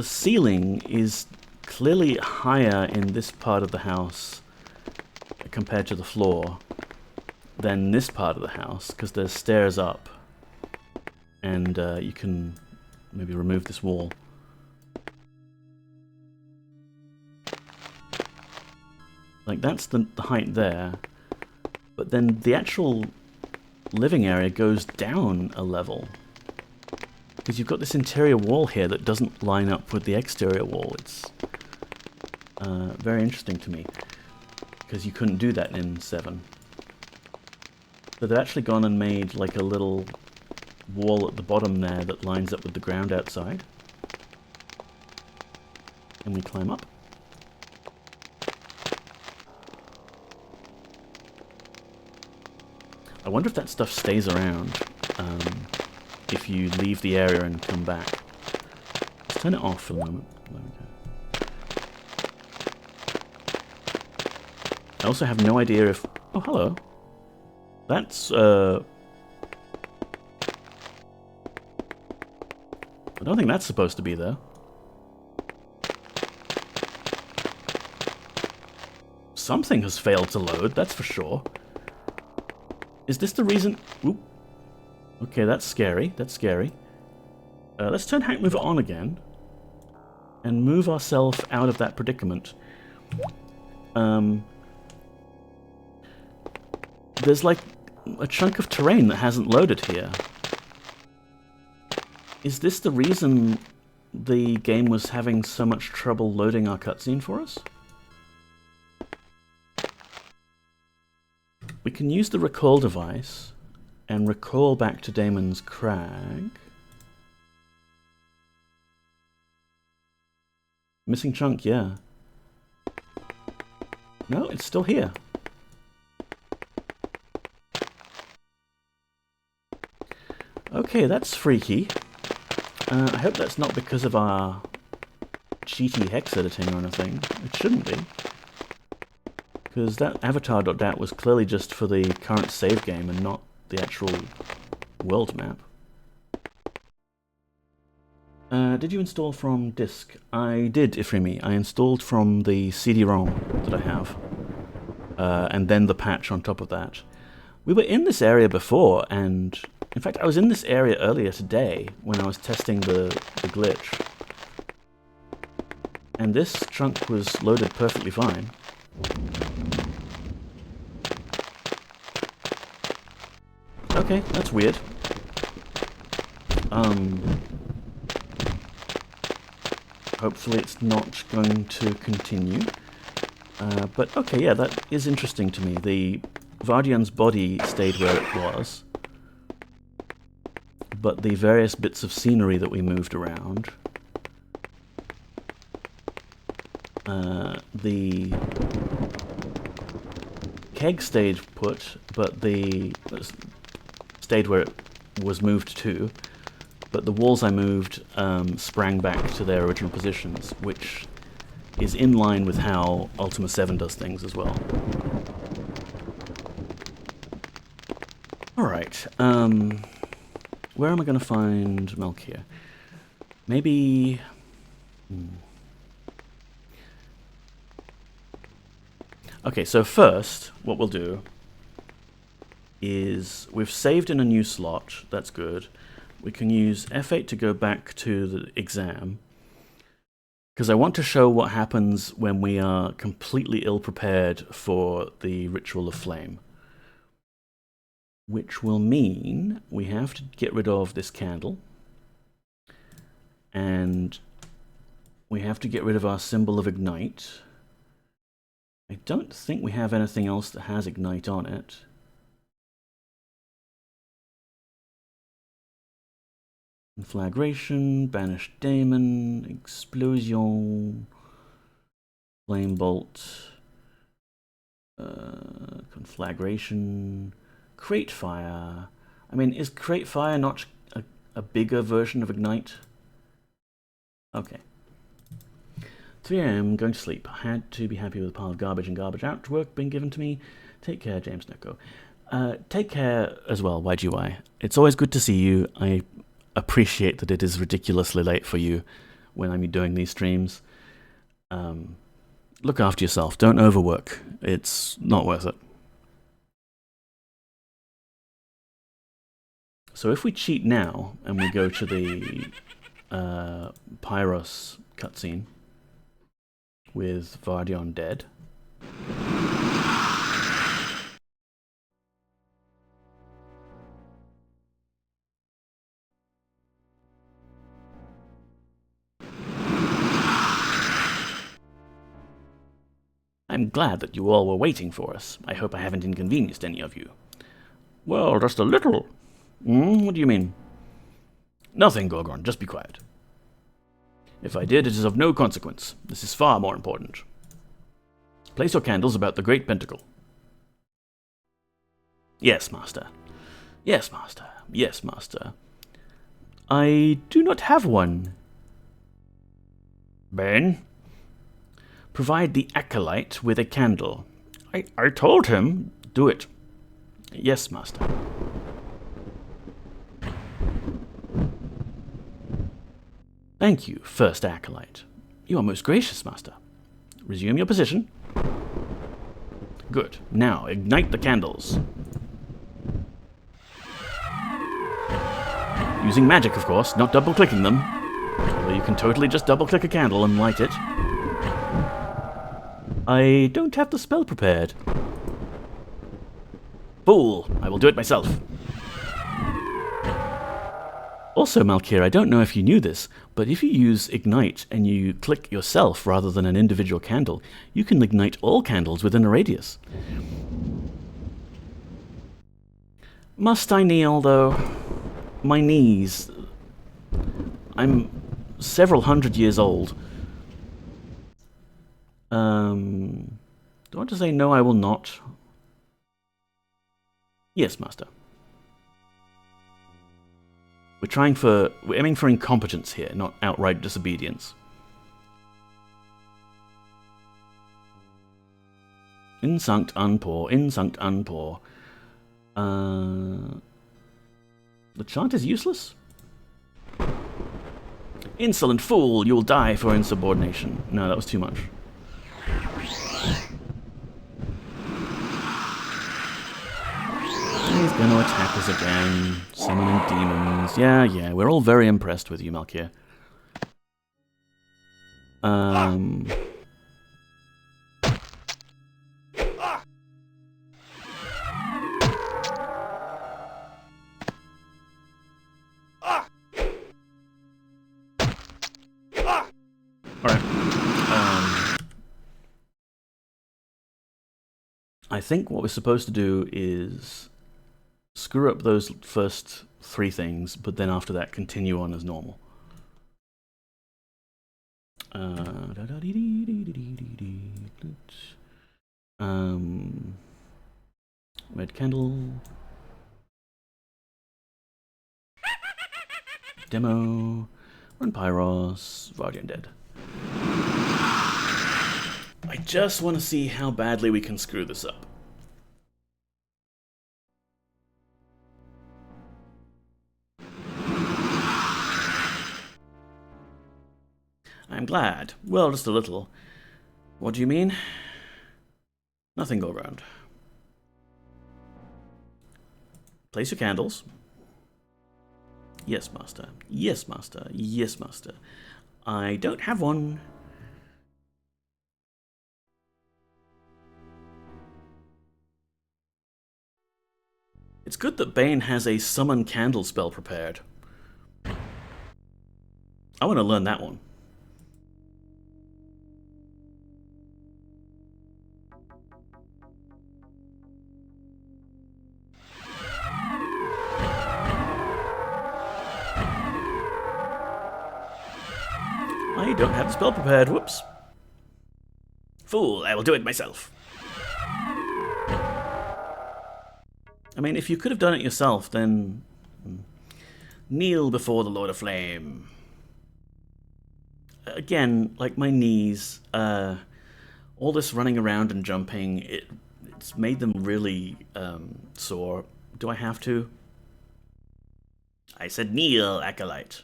ceiling is clearly higher in this part of the house compared to the floor than this part of the house, because there's stairs up, and you can maybe remove this wall. Like that's the height there, but then the actual living area goes down a level because you've got this interior wall here that doesn't line up with the exterior wall. It's very interesting to me because you couldn't do that in 7. So they've actually gone and made like a little wall at the bottom there that lines up with the ground outside. And we climb up. I wonder if that stuff stays around if you leave the area and come back. Let's turn it off for the moment. There we go. I also have no idea if... Oh, hello. That's... I don't think that's supposed to be there. Something has failed to load, that's for sure. Is this the reason... Oop. Okay, that's scary. That's scary. Let's turn Hackmover on again. And move ourselves out of that predicament. There's like a chunk of terrain that hasn't loaded here. Is this the reason the game was having so much trouble loading our cutscene for us? We can use the recall device and recall back to Damon's Crag. Missing chunk, yeah. No, it's still here. Okay, that's freaky. I hope that's not because of our cheaty hex editing or anything. It shouldn't be. Because that avatar.dat was clearly just for the current save game and not the actual world map. Did you install from disk? I did, Ifrimi. I installed from the CD-ROM that I have. And then the patch on top of that. We were in this area before, and in fact I was in this area earlier today when I was testing the glitch. And this trunk was loaded perfectly fine. Okay, that's weird. Hopefully it's not going to continue. But okay, yeah, that is interesting to me. The Vardian's body stayed where it was, but the various bits of scenery that we moved around, the keg stayed put, but stayed where it was moved to, but the walls I moved sprang back to their original positions, which is in line with how Ultima VII does things as well. Alright, where am I going to find Malchir? Maybe... Okay, so first, what we'll do is we've saved in a new slot. That's good. We can use F8 to go back to the exam, because I want to show what happens when we are completely ill-prepared for the Ritual of Flame. Which will mean we have to get rid of this candle, and we have to get rid of our symbol of Ignite. I don't think we have anything else that has Ignite on it. Conflagration, Banished Daemon, Explosion, Flame Bolt, Conflagration, Crate Fire. I mean, is Crate Fire not a bigger version of Ignite? Okay. 3 AM, going to sleep. I had to be happy with a pile of garbage and garbage out work being given to me. Take care, James Neko. Take care as well, YGY. It's always good to see you. I appreciate that it is ridiculously late for you when I'm doing these streams. Look after yourself. Don't overwork. It's not worth it. So if we cheat now and we go to the Pyros cutscene with Vardion dead. I'm glad that you all were waiting for us. I hope I haven't inconvenienced any of you. Well, just a little. What do you mean? Nothing, Gorgon. Just be quiet. If I did, it is of no consequence. This is far more important. Place your candles about the Great Pentacle. Yes, Master. Yes, Master. Yes, Master. I do not have one. Ben? Provide the Acolyte with a candle. I told him. Do it. Yes, Master. Thank you, First Acolyte. You are most gracious, Master. Resume your position. Good. Now, ignite the candles. Using magic, of course, not double-clicking them. Although you can totally just double-click a candle and light it. I don't have the spell prepared. Fool! I will do it myself. Also, Malchir, I don't know if you knew this, but if you use Ignite and you click yourself rather than an individual candle, you can ignite all candles within a radius. Must I kneel, though? My knees. I'm several hundred years old. Do I want to say no, I will not? Yes, Master. We're aiming for incompetence here, not outright disobedience. Insunct unpour, insunct unpour. The chant is useless? Insolent fool, you'll die for insubordination. No, that was too much. He's going to attack us again, summoning demons. Yeah, we're all very impressed with you, Malchir. I think what we're supposed to do is screw up those first 3 things, but then after that continue on as normal. Red candle. Demo. Run Pyros. Vardian dead. I just want to see how badly we can screw this up. I'm glad. Well, just a little. What do you mean? Nothing go round. Place your candles. Yes, master. Yes, master. Yes, master. I don't have one. It's good that Bane has a summon candle spell prepared. I want to learn that one. I don't have the spell prepared. Whoops. Fool, I will do it myself. I mean, if you could have done it yourself, then kneel before the Lord of Flame. Again, like my knees, all this running around and jumping, it's made them really sore. Do I have to? I said kneel, Acolyte.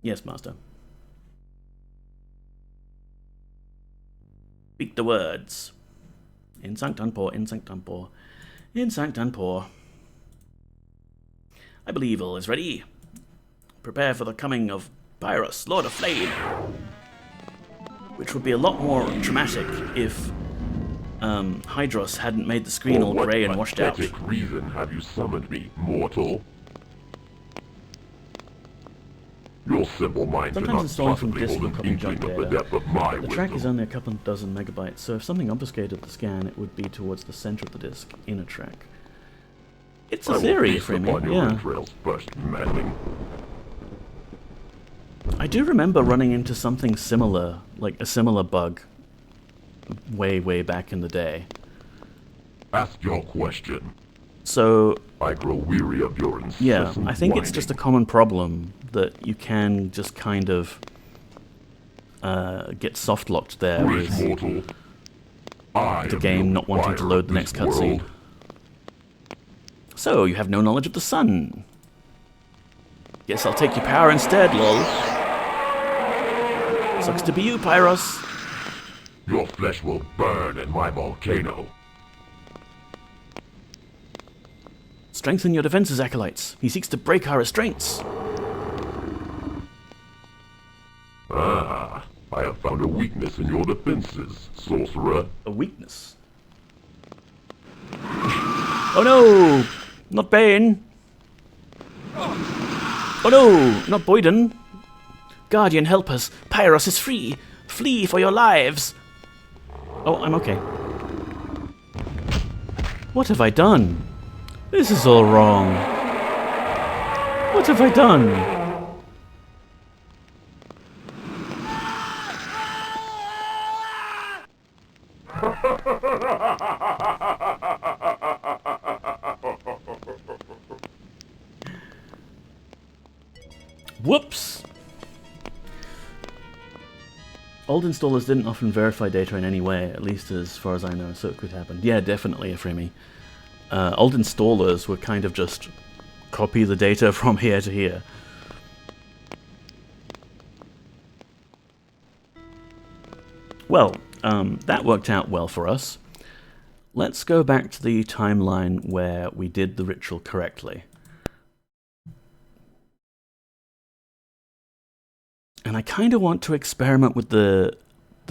Yes, master. Speak the words. In Sanctanpor, in Sanctanpor. In Sanctanpor. I believe all is ready. Prepare for the coming of Pyrrhus, Lord of Flame. Which would be a lot more dramatic if Hydros hadn't made the screen all grey and washed out. For what reason have you summoned me, mortal? Your simple mind Sometimes cannot installing from possibly disk will hold copy an junk inkling of the data. depth of my The track is wisdom. only a couple dozen megabytes, so if something obfuscated the scan, it would be towards the center of the disk, in a track. It's a theory, Freemy, yeah. First, meddling. I do remember running into something similar, like a similar bug, way, way back in the day. Ask your question. So, I grow weary of your incessant yeah, I think it's whining. just a common problem that you can just kind of get soft-locked there Foolish with mortal. I the am game the not wanting to fire load of the next this cutscene. world. So, you have no knowledge of the sun. Guess I'll take your power instead, lol. Sucks to be you, Pyros. Your flesh will burn in my volcano. Strengthen your defenses, Acolytes. He seeks to break our restraints. Ah, I have found a weakness in your defenses, sorcerer. A weakness. Oh no! Not Bane! Oh no! Not Boyden! Guardian, help us! Pyros is free! Flee for your lives! Oh, I'm okay. What have I done? This is all wrong. What have I done? Whoops! Old installers didn't often verify data in any way, at least as far as I know, so it could happen. Yeah, definitely, Efremi. Old installers would kind of just copy the data from here to here. Well, that worked out well for us. Let's go back to the timeline where we did the ritual correctly. And And I kind of want to experiment with the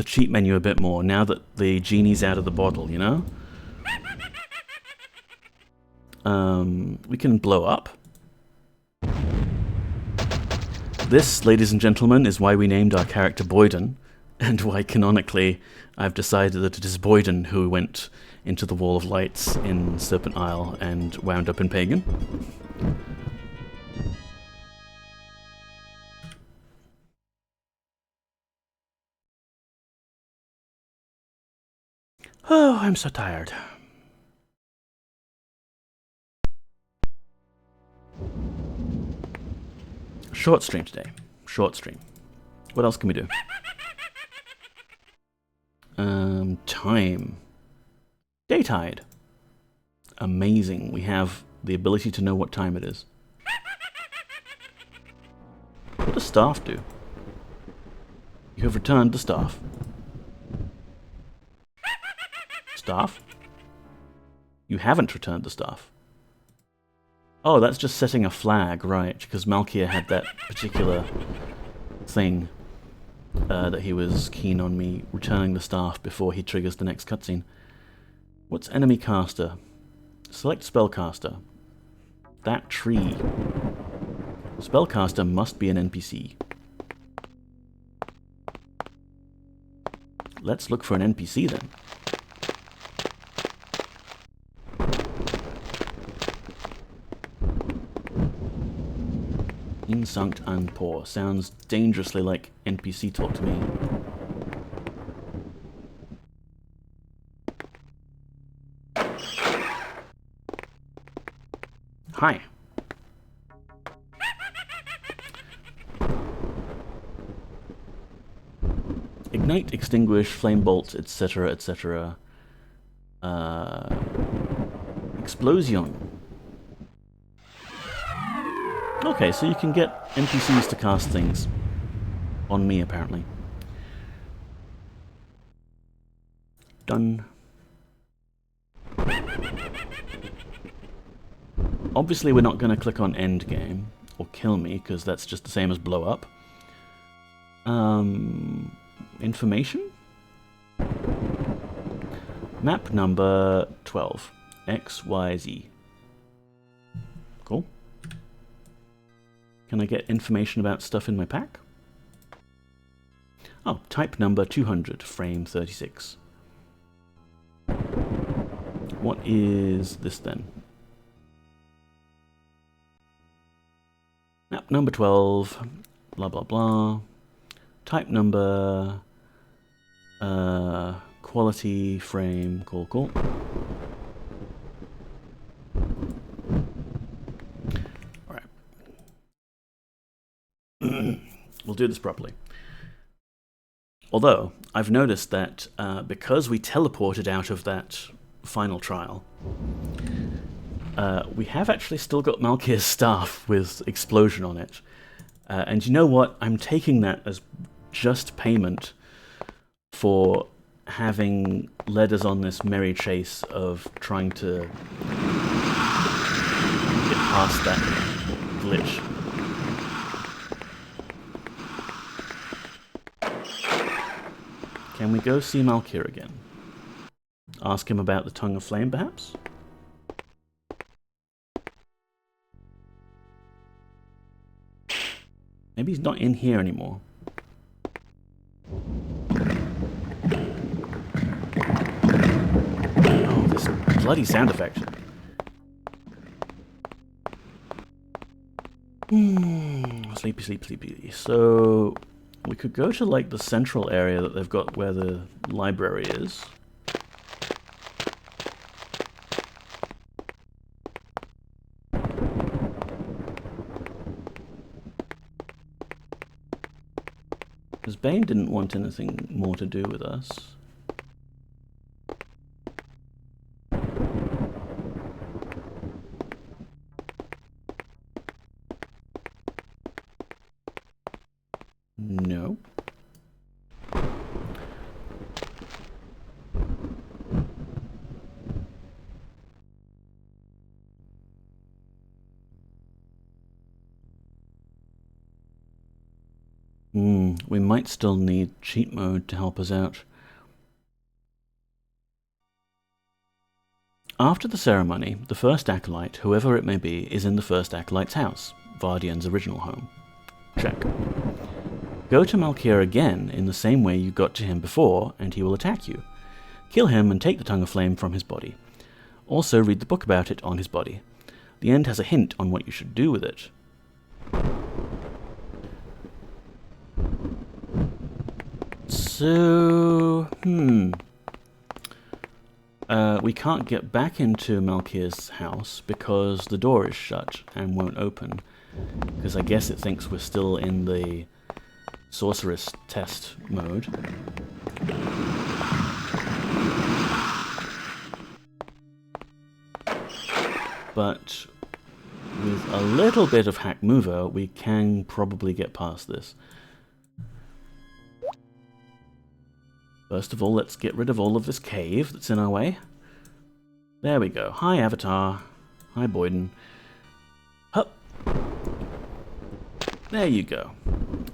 cheat menu a bit more now that the genie's out of the bottle, you know? We can blow up. This, ladies and gentlemen, is why we named our character Boyden, and why canonically I've decided that it is Boyden who went into the Wall of Lights in Serpent Isle and wound up in Pagan. Oh, I'm so tired. Short stream today. Short stream. What else can we do? Time. Daytide. Amazing. We have the ability to know what time it is. What does staff do? You have returned the staff. Staff? You haven't returned the staff. Oh, that's just setting a flag, right, because Malchir had that particular thing that he was keen on me returning the staff before he triggers the next cutscene. What's enemy caster? Select spellcaster. That tree. Spellcaster must be an NPC. Let's look for an NPC then. Insunct and poor. Sounds dangerously like NPC talk to me. Hi. Ignite, extinguish, flame bolt, etc., etc. Explosion. Okay, so you can get NPCs to cast things on me, apparently. Done. Obviously, we're not going to click on end game or kill me, because that's just the same as blow up. Information? Map number 12. XYZ. Cool. Can I get information about stuff in my pack? Oh, type number 200, frame 36. What is this then? Map number 12, blah blah blah. Type number, quality, frame, cool. Alright. We'll do this properly. Although, I've noticed that because we teleported out of that final trial, we have actually still got Malchir's staff with explosion on it. And you know what? I'm taking that as just payment for having led us on this merry chase of trying to get past that glitch. Can we go see Malchir again? Ask him about the Tongue of Flame, perhaps? Maybe he's not in here anymore. Oh, this bloody sound effect. Sleepy. So, we could go to, like, the central area that they've got where the library is. Because Bane didn't want anything more to do with us. No. We might still need cheat mode to help us out. After the ceremony, the first acolyte, whoever it may be, is in the first acolyte's house, Vardian's original home. Check. Go to Malchir again in the same way you got to him before, and he will attack you. Kill him and take the Tongue of Flame from his body. Also read the book about it on his body. The end has a hint on what you should do with it. So, we can't get back into Malchir's house because the door is shut and won't open. Because I guess it thinks we're still in the sorceress test mode. But with a little bit of Hackmover, we can probably get past this. First of all, let's get rid of all of this cave that's in our way. There we go. Hi, Avatar. Hi, Boyden. Hup. There you go.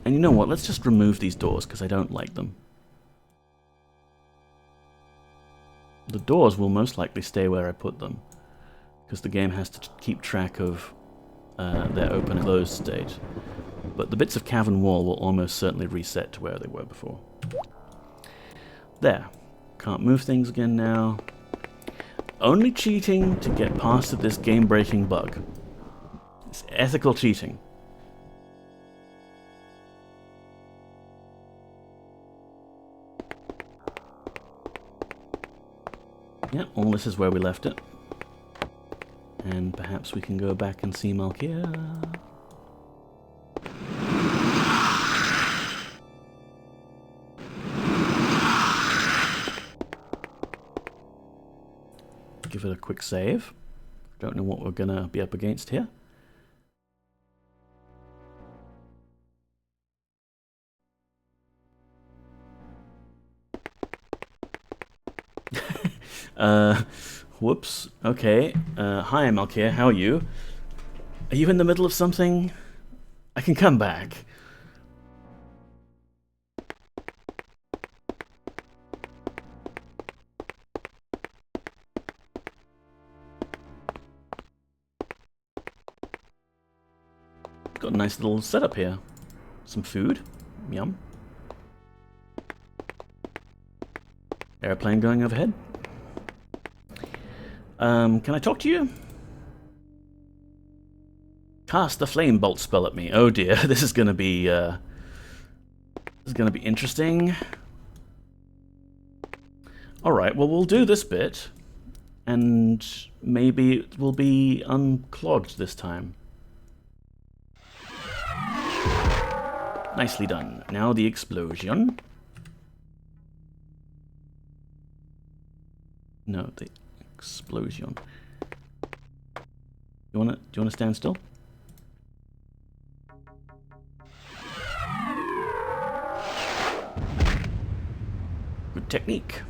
And you know what? Let's just remove these doors, because I don't like them. The doors will most likely stay where I put them, because the game has to keep track of their open and closed state. But the bits of cavern wall will almost certainly reset to where they were before. There. Can't move things again now. Only cheating to get past this game-breaking bug. It's ethical cheating. Yeah, all this is where we left it. And perhaps we can go back and see Malchir. Give it a quick save. Don't know what we're gonna be up against here. Whoops. Okay. Hi, Malchir. How are you? Are you in the middle of something? I can come back. Got a nice little setup here. Some food. Yum. Airplane going overhead. Can I talk to you? Cast the flame bolt spell at me. Oh dear, this is gonna be interesting. Alright, well we'll do this bit, and maybe it will be unclogged this time. Nicely done. Now the explosion. No, the explosion. Do you wanna stand still? Good technique.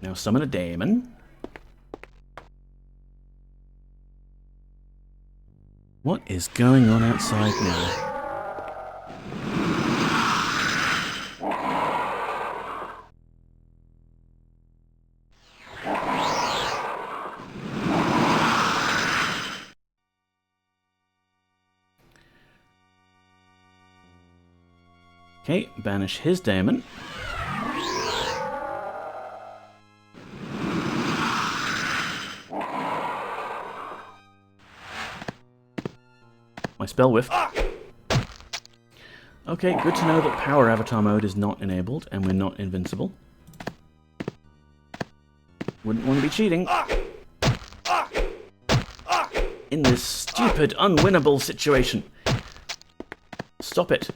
Now summon a daemon. What is going on outside now? Okay, banish his daemon. My spell whiff. Okay, good to know that power avatar mode is not enabled and we're not invincible. Wouldn't want to be cheating in this stupid, unwinnable situation. Stop it.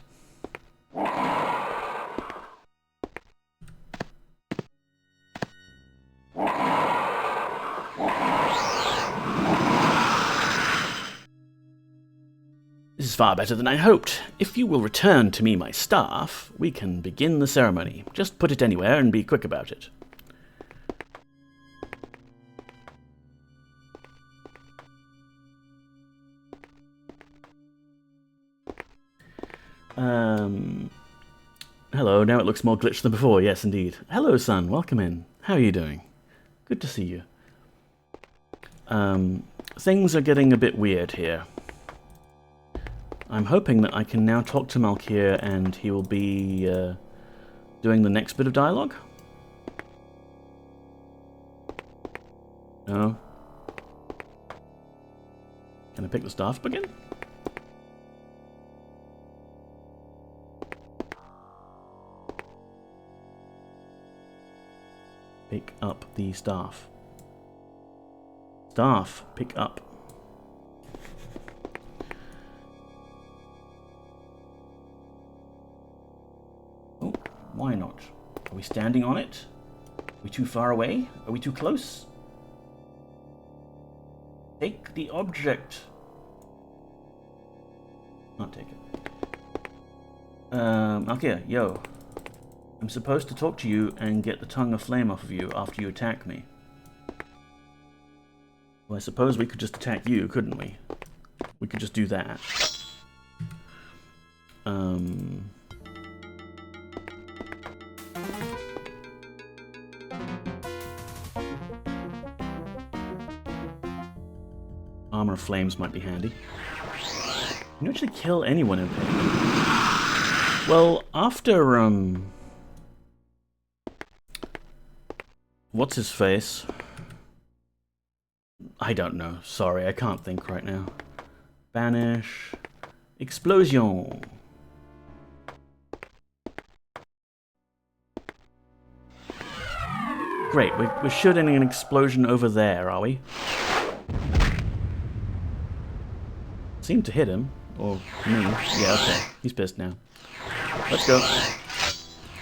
This is far better than I hoped. If you will return to me my staff, we can begin the ceremony. Just put it anywhere and be quick about it. Hello, now it looks more glitched than before, yes indeed. Hello, son, welcome in. How are you doing? Good to see you. Things are getting a bit weird here. I'm hoping that I can now talk to Malchir and he will be doing the next bit of dialogue. No? Can I pick the staff up again? Pick up the staff. Staff, pick up. Oh, why not? Are we standing on it? Are we too far away? Are we too close? Take the object. Not take it. Okay, yo. I'm supposed to talk to you and get the tongue of flame off of you after you attack me. Well, I suppose we could just attack you, couldn't we? We could just do that. Armor of Flames might be handy. Can you actually kill anyone in there? Well, after, what's his face? I don't know. Sorry, I can't think right now. Banish. Explosion. Great, we're shooting an explosion over there, are we? Seemed to hit him. Or me. Yeah, okay. He's pissed now. Let's go.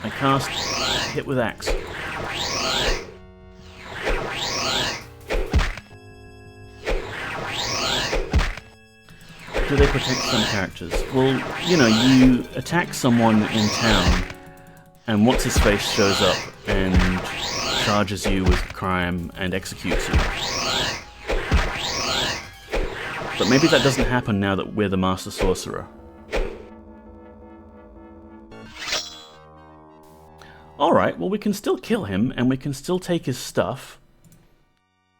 I cast hit with axe. Do they protect some characters? Well, you know, you attack someone in town, and what's-his-face shows up and charges you with crime and executes you. But maybe that doesn't happen now that we're the Master Sorcerer. Alright, well we can still kill him, and we can still take his stuff.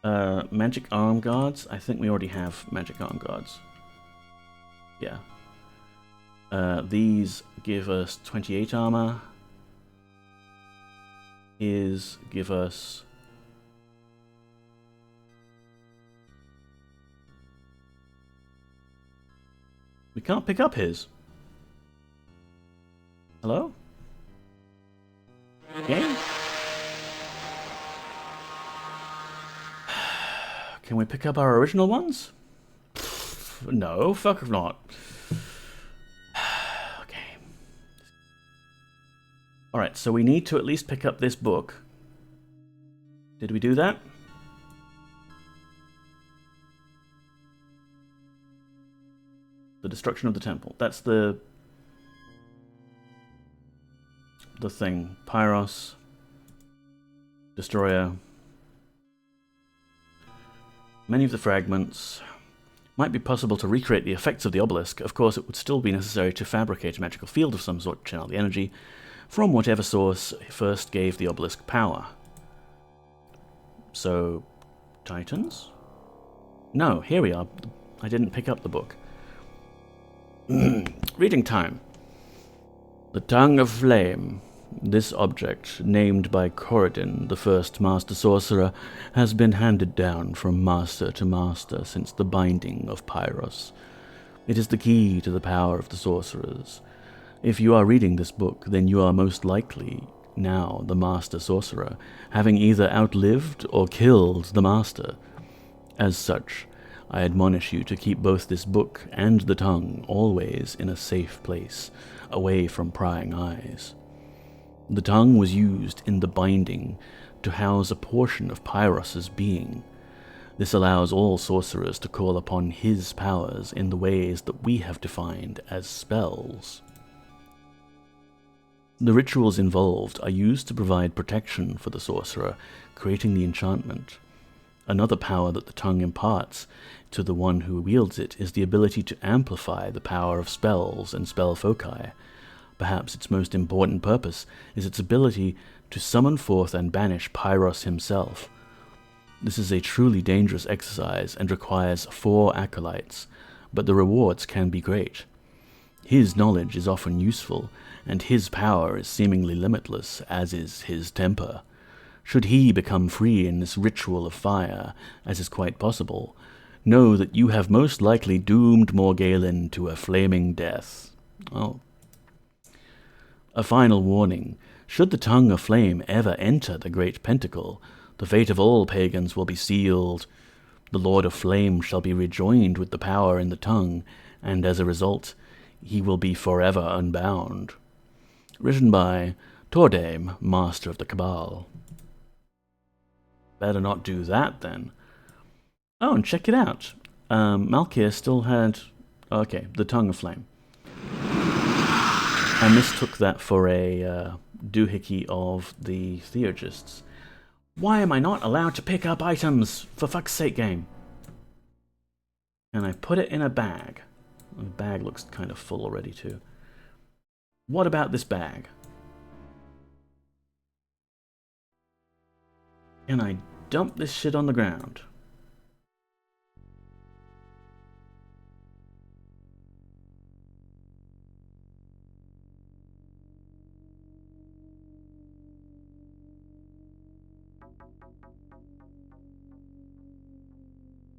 Magic Arm Guards? I think we already have Magic Arm Guards. Yeah. These give us 28 armor. His give us... We can't pick up his. Hello? Game? Can we pick up our original ones? No, fuck not. Okay. Alright, so we need to at least pick up this book. Did we do that? The destruction of the temple. That's the thing. Pyros. Destroyer. Many of the fragments. Might be possible to recreate the effects of the obelisk. Of course, it would still be necessary to fabricate a magical field of some sort to channel the energy from whatever source first gave the obelisk power. So, Titans? No, here we are. I didn't pick up the book. Reading time. The Tongue of Flame. This object, named by Corridin, the first Master Sorcerer, has been handed down from master to master since the binding of Pyros. It is the key to the power of the sorcerers. If you are reading this book, then you are most likely now the Master Sorcerer, having either outlived or killed the Master. As such, I admonish you to keep both this book and the tongue always in a safe place, away from prying eyes. The tongue was used in the binding to house a portion of Pyros's being. This allows all sorcerers to call upon his powers in the ways that we have defined as spells. The rituals involved are used to provide protection for the sorcerer, creating the enchantment. Another power that the tongue imparts to the one who wields it is the ability to amplify the power of spells and spell foci. Perhaps its most important purpose is its ability to summon forth and banish Pyros himself. This is a truly dangerous exercise and requires 4 acolytes, but the rewards can be great. His knowledge is often useful, and his power is seemingly limitless, as is his temper. Should he become free in this ritual of fire, as is quite possible, know that you have most likely doomed Morgalen to a flaming death. Oh. A final warning. Should the tongue of flame ever enter the great pentacle, the fate of all pagans will be sealed. The Lord of Flame shall be rejoined with the power in the tongue, and as a result, he will be forever unbound. Written by Tordame, Master of the Cabal. Better not do that, then. Oh, and check it out. Malchir still had... Okay, the Tongue of Flame. I mistook that for a doohickey of the Theurgists. Why am I not allowed to pick up items? For fuck's sake, game. And I put it in a bag. The bag looks kind of full already, too. What about this bag? Can I dump this shit on the ground?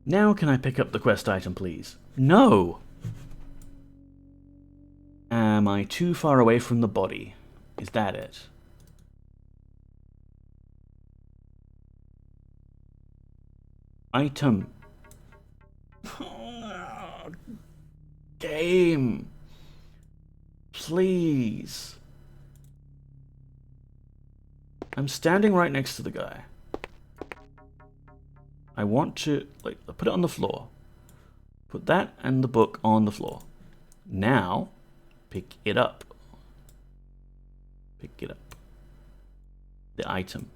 Now can I pick up the quest item, please? No! Am I too far away from the body? Is that it? Item. Game. Please. I'm standing right next to the guy. I want to, like, put it on the floor. Put that and the book on the floor. Now, pick it up. Pick it up. The item.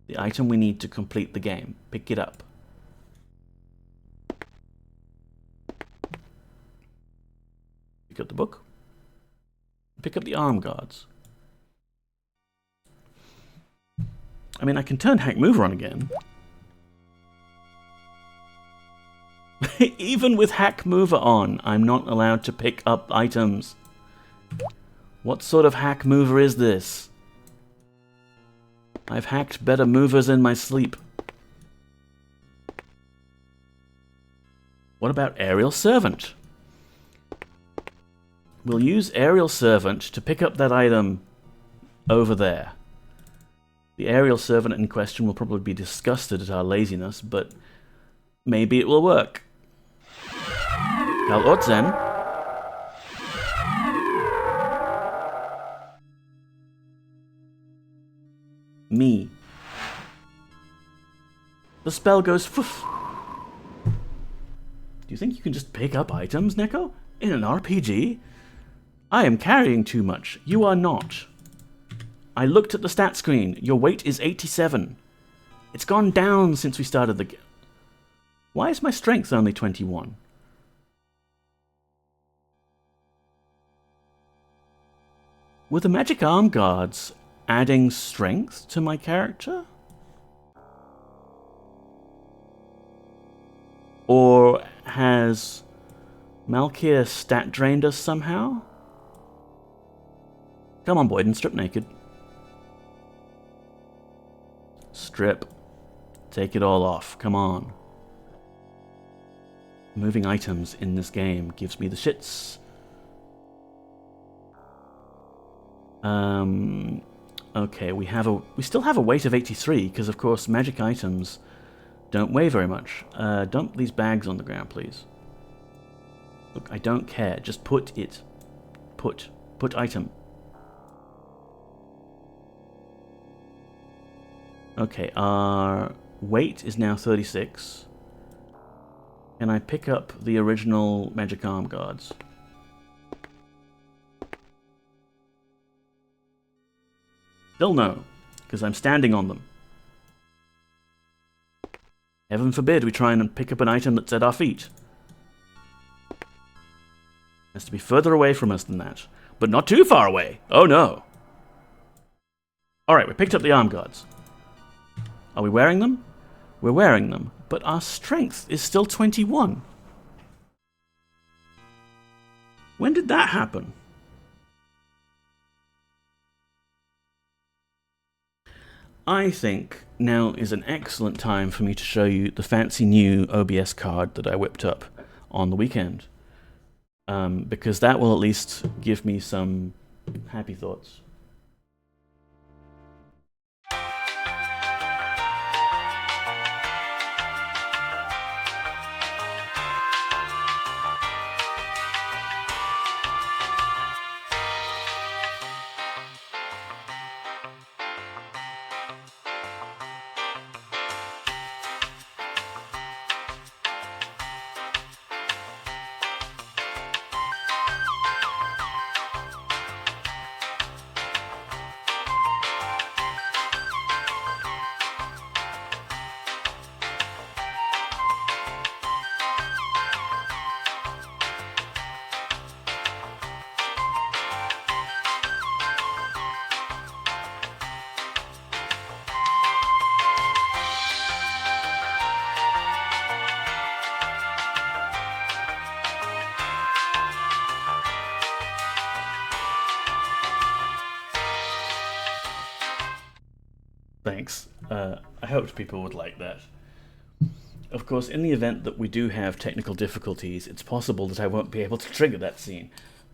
The item we need to complete the game. Pick it up. Pick up the book. Pick up the arm guards. I mean, I can turn Hackmover on again. Even with Hackmover on, I'm not allowed to pick up items. What sort of Hackmover is this? I've hacked better movers in my sleep. What about Aerial Servant? We'll use Aerial Servant to pick up that item over there. The Aerial Servant in question will probably be disgusted at our laziness, but maybe it will work. Kal Ortzen. Me. The spell goes poof. Do you think you can just pick up items, Neko? In an RPG? I am carrying too much. You are not. I looked at the stat screen. Your weight is 87. It's gone down since we started the game. Why is my strength only 21? Were the magic arm guards adding strength to my character? Or has Malchir stat drained us somehow? Come on, Boyden, strip naked. Strip. Take it all off. Come on. Moving items in this game gives me the shits. Okay, we still have a weight of 83 because, of course, magic items don't weigh very much. Dump these bags on the ground, please. Look, I don't care. Just put it. Put item. Okay, our weight is now 36. Can I pick up the original magic arm guards? Still no, because I'm standing on them. Heaven forbid we try and pick up an item that's at our feet. Has to be further away from us than that. but not too far away. Oh no. Alright, we picked up the arm guards. Are we wearing them? We're wearing them, but our strength is still 21. When did that happen? I think now is an excellent time for me to show you the fancy new OBS card that I whipped up on the weekend. Because that will at least give me some happy thoughts. Thanks. I hoped people would like that. Of course, in the event that we do have technical difficulties, it's possible that I won't be able to trigger that scene,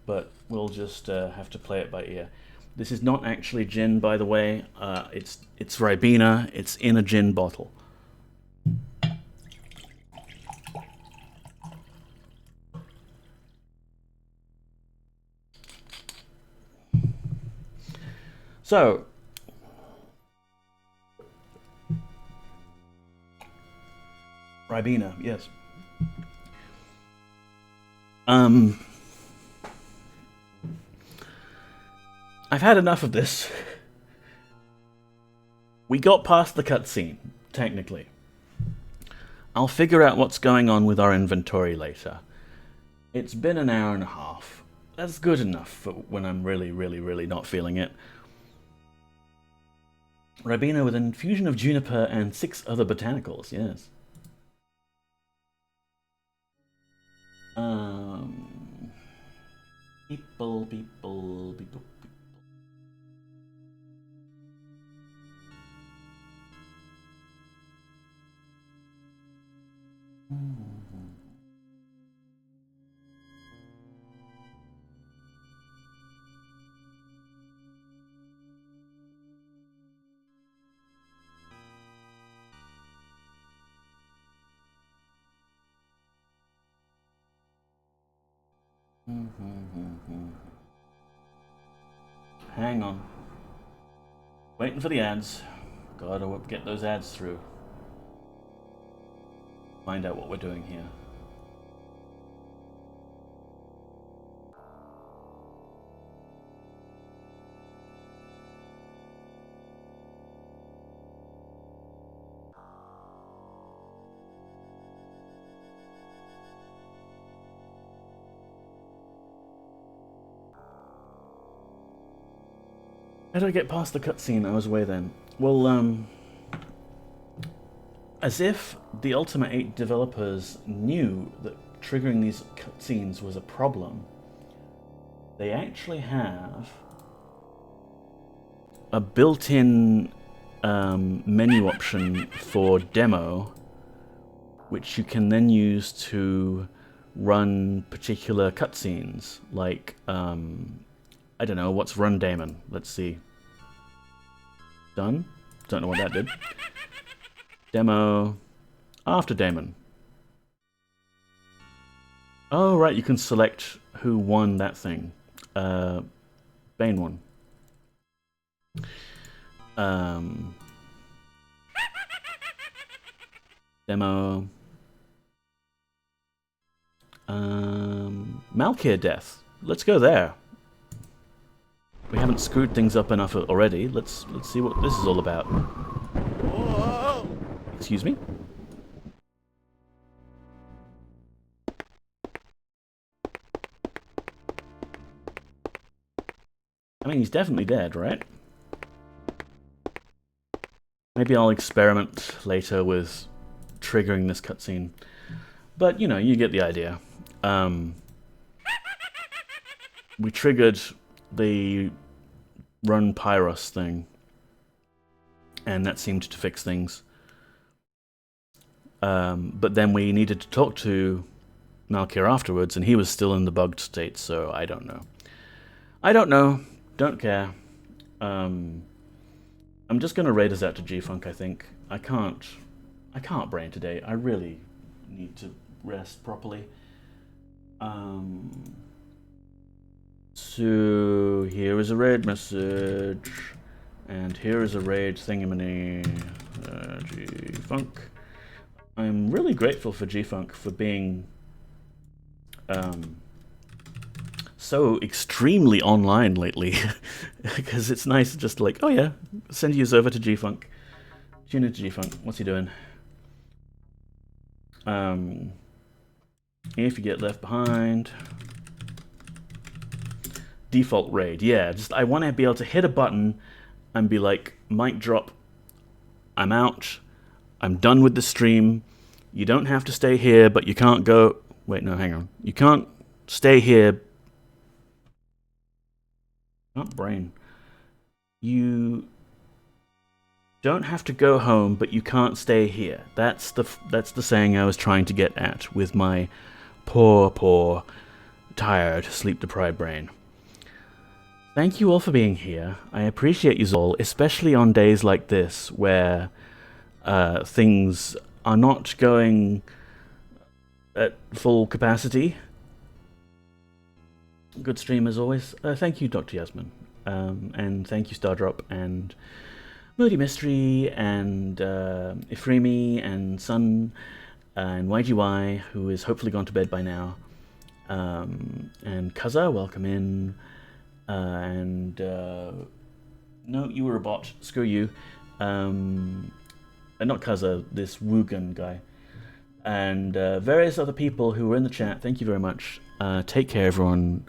but we'll just have to play it by ear. This is not actually gin, by the way. It's Ribena. It's in a gin bottle. So, Ribena, yes. I've had enough of this. We got past the cutscene, technically. I'll figure out what's going on with our inventory later. It's been an hour and a half. That's good enough for when I'm really not feeling it. Ribena with an infusion of juniper and 6 other botanicals, yes. People. Hang on. Waiting for the ads. Gotta get those ads through. Find out what we're doing here. How did I get past the cutscene? I was away then. Well, as if the Ultima VIII developers knew that triggering these cutscenes was a problem, they actually have a built-in menu option for demo, which you can then use to run particular cutscenes, like, I don't know, what's Run Daemon? Let's see. Done? Don't know what that did. Demo after Daemon. Oh, right, you can select who won that thing. Bane won. Demo. Malchir death. Let's go there. We haven't screwed things up enough already. Let's see what this is all about. Whoa. Excuse me? I mean, he's definitely dead, right? Maybe I'll experiment later with triggering this cutscene. But, you know, you get the idea. We triggered the run Pyros thing, and that seemed to fix things. But then we needed to talk to Malchir afterwards, and he was still in the bugged state, so I don't know. I don't know. Don't care. I'm just gonna raid us out to G-Funk, I think. I can't brain today. I really need to rest properly. So here is a raid message, and here is a raid thingamany. G-Funk. I'm really grateful for G-Funk for being so extremely online lately, because it's nice just like, oh yeah, send you over to G-Funk. Tune into G-Funk. What's he doing? If you get left behind. Default raid, yeah. Just I want to be able to hit a button and be like, mic drop. I'm out. I'm done with the stream. You don't have to stay here, but you can't go. Wait, no, hang on. You can't stay here. Not brain. You don't have to go home, but you can't stay here. That's the saying I was trying to get at with my poor, tired, sleep-deprived brain. Thank you all for being here. I appreciate you all, especially on days like this where things are not going at full capacity. Good stream as always. Thank you, Dr. Yasmin. And thank you, Stardrop, and Moody Mystery, and Ifrimi, and Sun, and YGY, who is hopefully gone to bed by now. And Kaza, welcome in. No, you were a bot. Screw you. Not Kaza, this Wugan guy. And various other people who were in the chat. Thank you very much. Take care, everyone.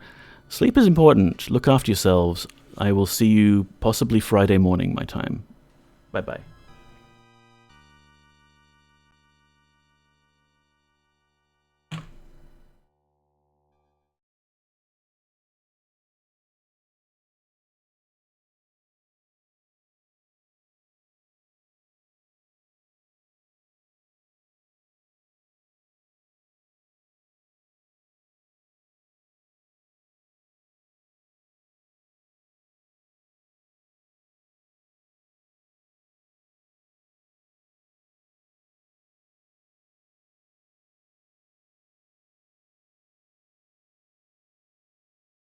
Sleep is important. Look after yourselves. I will see you possibly Friday morning, my time. Bye-bye.